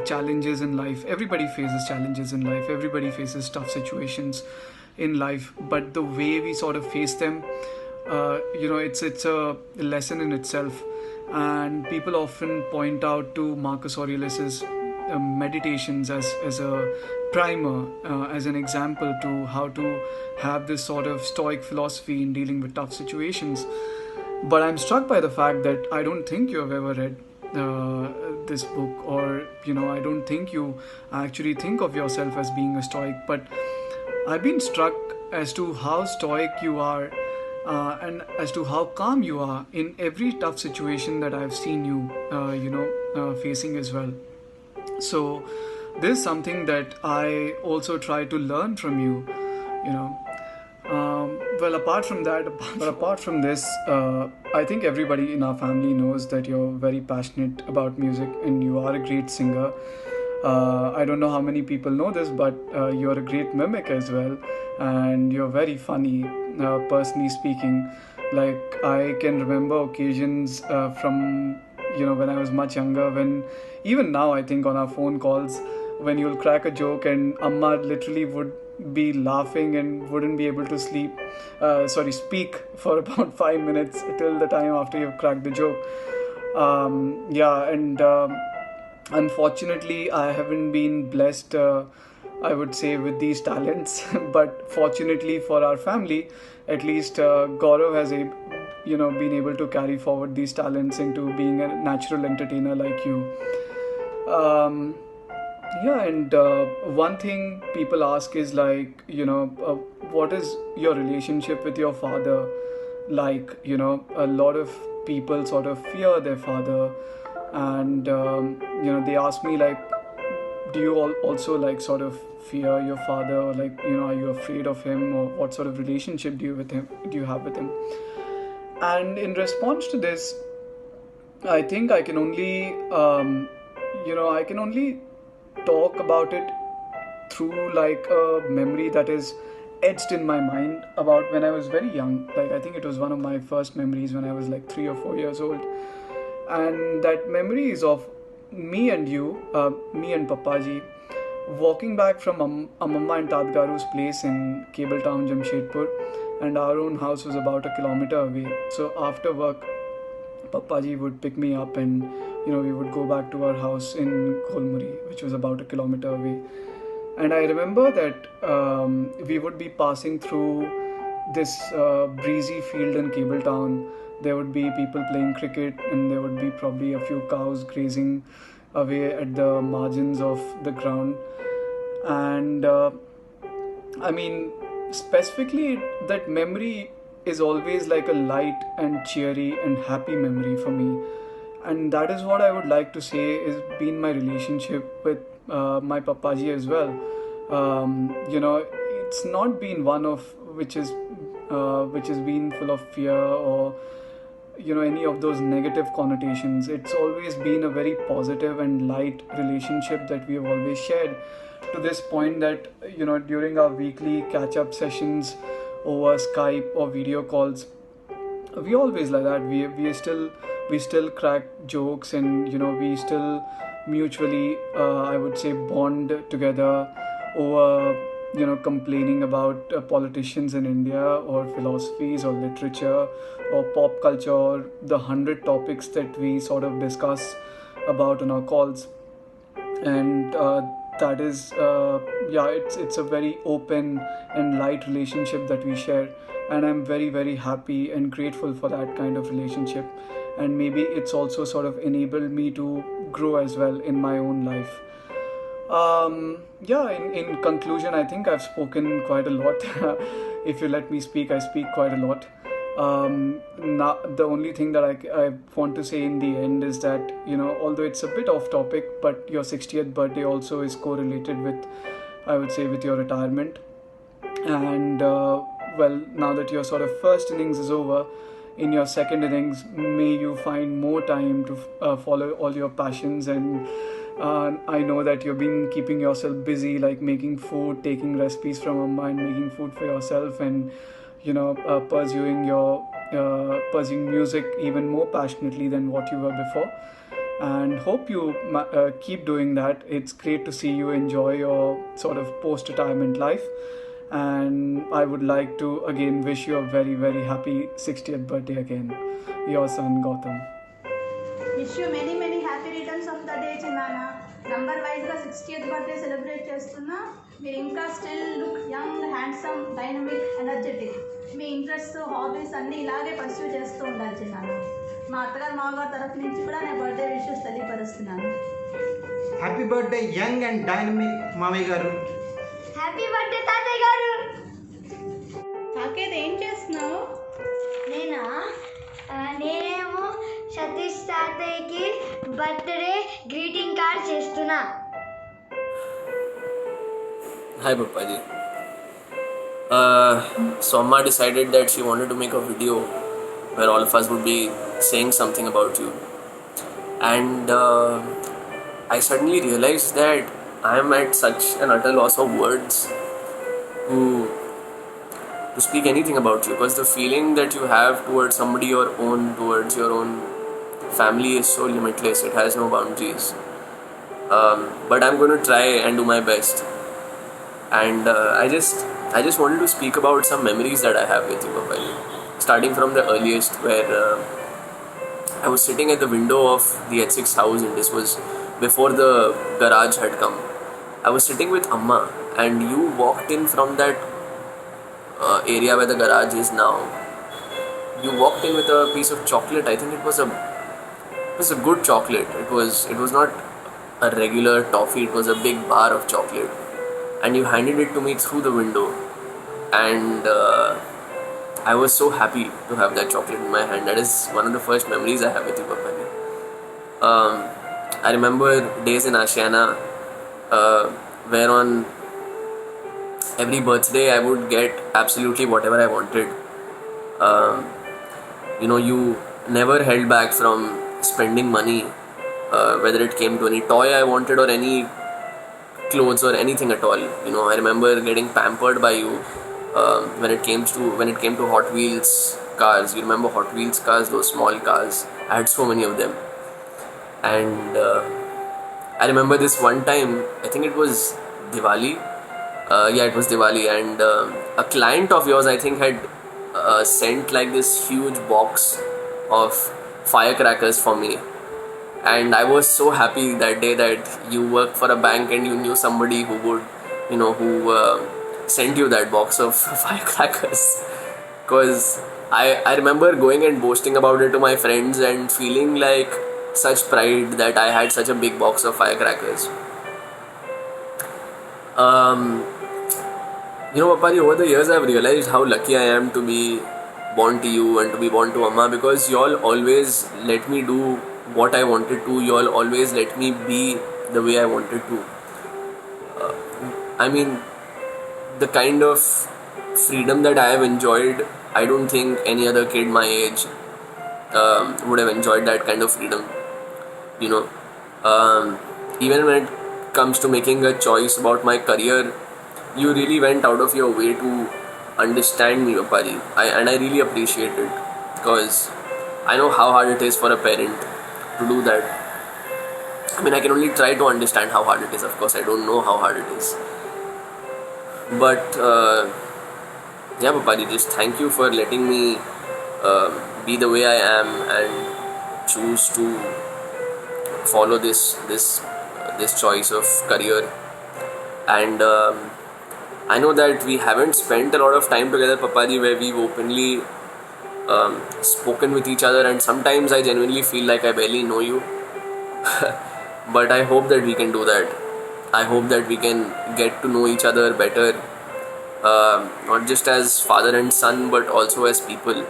challenges in life. Everybody faces challenges in life. Everybody faces tough situations in life. But the way we sort of face them, it's a lesson in itself. And people often point out to Marcus Aurelius's Meditations as a primer, as an example to how to have this sort of Stoic philosophy in dealing with tough situations. But I'm struck by the fact that I don't think you have ever read this book, or I don't think you actually think of yourself as being a Stoic. But I've been struck as to how Stoic you are, and as to how calm you are in every tough situation that I've seen you facing as well. So this is something that I also try to learn from you. Apart from this, I think everybody in our family knows that you're very passionate about music and you are a great singer. I don't know how many people know this, but you're a great mimic as well, and you're very funny, personally speaking. Like, I can remember occasions from when I was much younger, when even now I think on our phone calls, when you'll crack a joke and Amma literally would be laughing and wouldn't be able to speak for about 5 minutes till the time after you've cracked the joke. Unfortunately, I haven't been blessed, I would say, with these talents. But fortunately for our family, at least Gaurav has been able to carry forward these talents into being a natural entertainer like you. One thing people ask is like, what is your relationship with your father like? A lot of people sort of fear their father, and they ask me like, do you also like sort of fear your father, or like, are you afraid of him, or what sort of relationship do you have with him? And in response to this, I think I can only talk about it through like a memory that is etched in my mind about when I was very young. Like, I think it was one of my first memories when I was like 3 or 4 years old. And that memory is of me and Papaji, walking back from Amma and Tadgaru's place in Cable Town, Jamshedpur, and our own house was about a kilometer away. So after work, Papaji would pick me up and we would go back to our house in Kolmuri, which was about a kilometer away. And I remember that we would be passing through this breezy field in Cable Town. There would be people playing cricket, and there would be probably a few cows grazing away at the margins of the ground. And specifically, that memory is always like a light and cheery and happy memory for me. And that is what I would like to say has been my relationship with my Papaji as well. It's not been one of which has been full of fear or any of those negative connotations. It's always been a very positive and light relationship that we have always shared, to this point that during our weekly catch-up sessions over Skype or video calls, we always like that. We still crack jokes, and we still mutually I would say bond together over complaining about politicians in India, or philosophies, or literature, or pop culture, or the 100 topics that we sort of discuss about on our calls. And that is it's a very open and light relationship that we share, and I'm very, very happy and grateful for that kind of relationship. And maybe it's also sort of enabled me to grow as well in my own life. In conclusion, I think I've spoken quite a lot. If you let me speak, I speak quite a lot. Now, the only thing that I want to say in the end is that, although it's a bit off topic, but your 60th birthday also is correlated with, I would say, with your retirement. And now that your sort of first innings is over, in your second innings, may you find more time to follow all your passions. And I know that you've been keeping yourself busy, like making food, taking recipes from Amma and making food for yourself, and pursuing music even more passionately than what you were before. And hope you keep doing that. It's great to see you enjoy your sort of post-retirement life. And I would like to again wish you a very, very happy 60th birthday again. Your son Gautam. Wish you many, many happy returns of the day, Chinana. Number wise గా 60th birthday celebrate చేస్తున్నా. మీరు ఇంకా still look young, handsome, dynamic, energetic. మీ interest, hobbies అన్నీ ఇలాగే pursue చేస్తూ ఉండాలి చిన్నాను. మా అత్తగారు మామగారు తరఫు నుంచి కూడా నేను బర్త్డే విషెస్ తెలియపరుస్తున్నాను. Happy birthday young and dynamic మామయ్య గారు. హ్యాపీ బర్త్డే తాతయ్య గారు. సాకేత్ ఏం చేస్తున్నావు? నేనేమో సతీష్ తాతయ్యకి బర్త్డే గ్రీటింగ్ కార్డ్ చేస్తున్నా. Hi Papaji. So Amma decided that she wanted to make a video where all of us would be saying something about you. And I suddenly realized that I am at such an utter loss of words to speak anything about you, because the feeling that you have towards somebody towards your own family is so limitless. It has no boundaries. But I'm going to try and do my best. and I just wanted to speak about some memories that I have with you, Papaji. Starting from the earliest, where I was sitting at the window of the H6 house, and this was before the garage had come. I was sitting with Amma, and you walked in from that area where the garage is now. You walked in with a piece of chocolate. I think it was a good chocolate. It was not a regular toffee. It was a big bar of chocolate, and you handed it to me through the window, and I was so happy to have that chocolate in my hand. That is one of the first memories I have with you, Papaji. I remember days in Ashiana where on every birthday I would get absolutely whatever I wanted. You never held back from spending money, whether it came to any toy I wanted or any clothes or anything at all. I remember getting pampered by you when it came to Hot Wheels cars. You remember Hot Wheels cars, those small cars? I had so many of them, and I remember this one time, I think it was Diwali. It was Diwali, and a client of yours, I think, had sent like this huge box of firecrackers for me, and I was so happy that day that you work for a bank and you knew somebody who would, who sent you that box of firecrackers. Because I remember going and boasting about it to my friends and feeling like such pride that I had such a big box of firecrackers. Papaji, over the years I've realized how lucky I am to be born to you and to be born to Amma, because you all always let me do what I wanted to. You all always let me be the way I wanted to. The kind of freedom that I have enjoyed, I don't think any other kid my age would have enjoyed that kind of freedom. Even when it comes to making a choice about my career, you really went out of your way to understand me, Papaji, and I really appreciate it, because I know how hard it is for a parent to do that. I can only try to understand how hard it is. Of course, I don't know how hard it is. But Papaji, just thank you for letting me be the way I am and choose to follow this choice of career. And I know that we haven't spent a lot of time together, Papaji, where we've openly spoken with each other, and sometimes I genuinely feel like I barely know you. But I hope that we can do that. I hope that we can get to know each other better, not just as father and son, but also as people,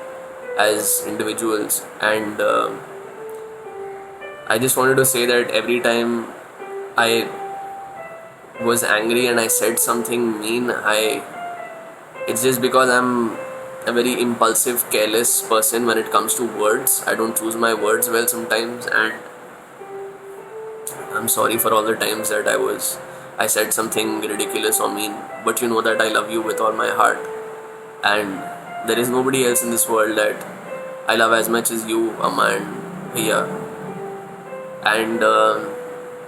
as individuals. And I just wanted to say that every time I was angry and I said something mean, it's just because I'm a very impulsive, careless person when it comes to words. I don't choose my words well sometimes, and I'm sorry for all the times that I said something ridiculous or mean. But you know that I love you with all my heart, and there is nobody else in this world that I love as much as you, Amma and Bhaiya. And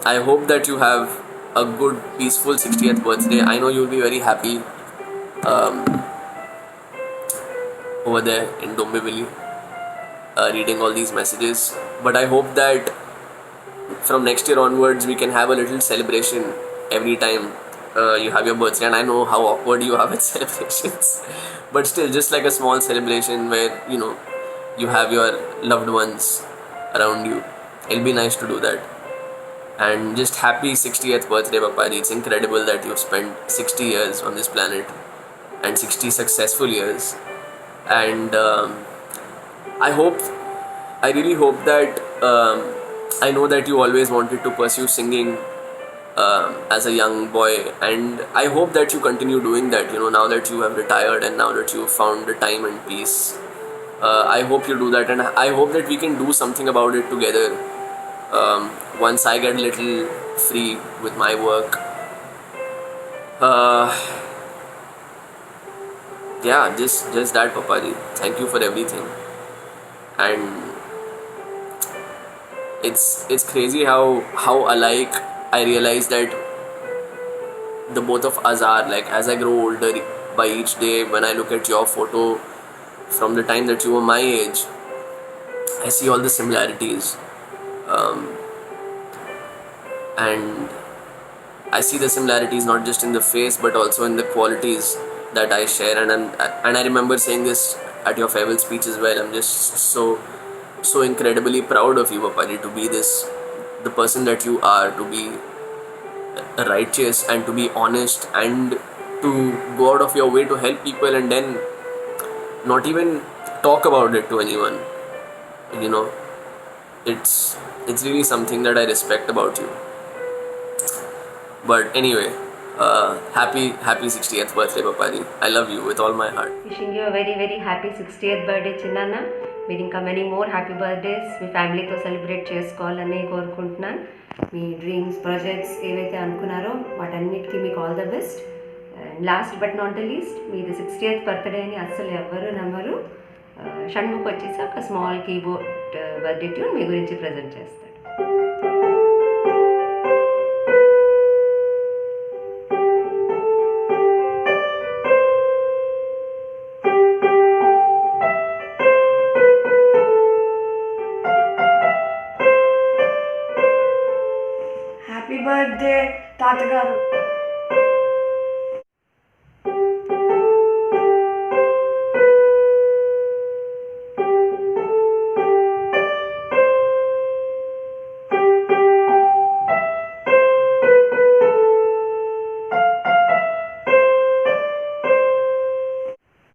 I hope that you have a good, peaceful 60th birthday. I know you'll be very happy over there in Dombivli, reading all these messages. But I hope that from next year onwards we can have a little celebration every time you have your birthday. And I know how awkward you are with celebrations, but still, just like a small celebration where you have your loved ones around you. It'll be nice to do that. And just happy 60th birthday, Papaji. It's incredible that you've spent 60 years on this planet, and 60 successful years. And I really hope that I know that you always wanted to pursue singing as a young boy, and I hope that you continue doing that, now that you have retired and now that you've found the time and peace. I hope you do that, and I hope that we can do something about it together once I get a little free with my work. Just that, Papaji. Thank you for everything. And it's crazy how alike I realize that the both of us are. Like, as I grow older by each day, when I look at your photo from the time that you were my age, I see all the similarities. And I see the similarities not just in the face but also in the qualities that I share. And I remember saying this at your farewell speech as well. I'm just so incredibly proud of you, Papali, to be the person that you are, to be righteous and to be honest and to go out of your way to help people and then not even talk about it to anyone. You know, it's really something that I respect about you. But anyway, happy 60th birthday, Papali. I love you with all my heart. Wishing you a very very happy 60th birthday చిన్నాన్న. మీరు ఇంకా many more happy birthdays మీ ఫ్యామిలీతో celebrate చేసుకోవాలని కోరుకుంటున్నాను. మీ dreams projects ఏవైతే అనుకున్నారో వాటన్నిటికీ మీకు all the best. And last but not the least, మీది 60th బర్త్డే అని అస్సలు ఎవ్వరూ నమ్మరు. షణ్ముఖ్ వచ్చేసి ఒక స్మాల్ కీబోర్డ్ బర్త్డే ట్యూన్ మీ గురించి ప్రజెంట్ చేస్తాడు. హ్యాపీ బర్త్డే తాతగారు.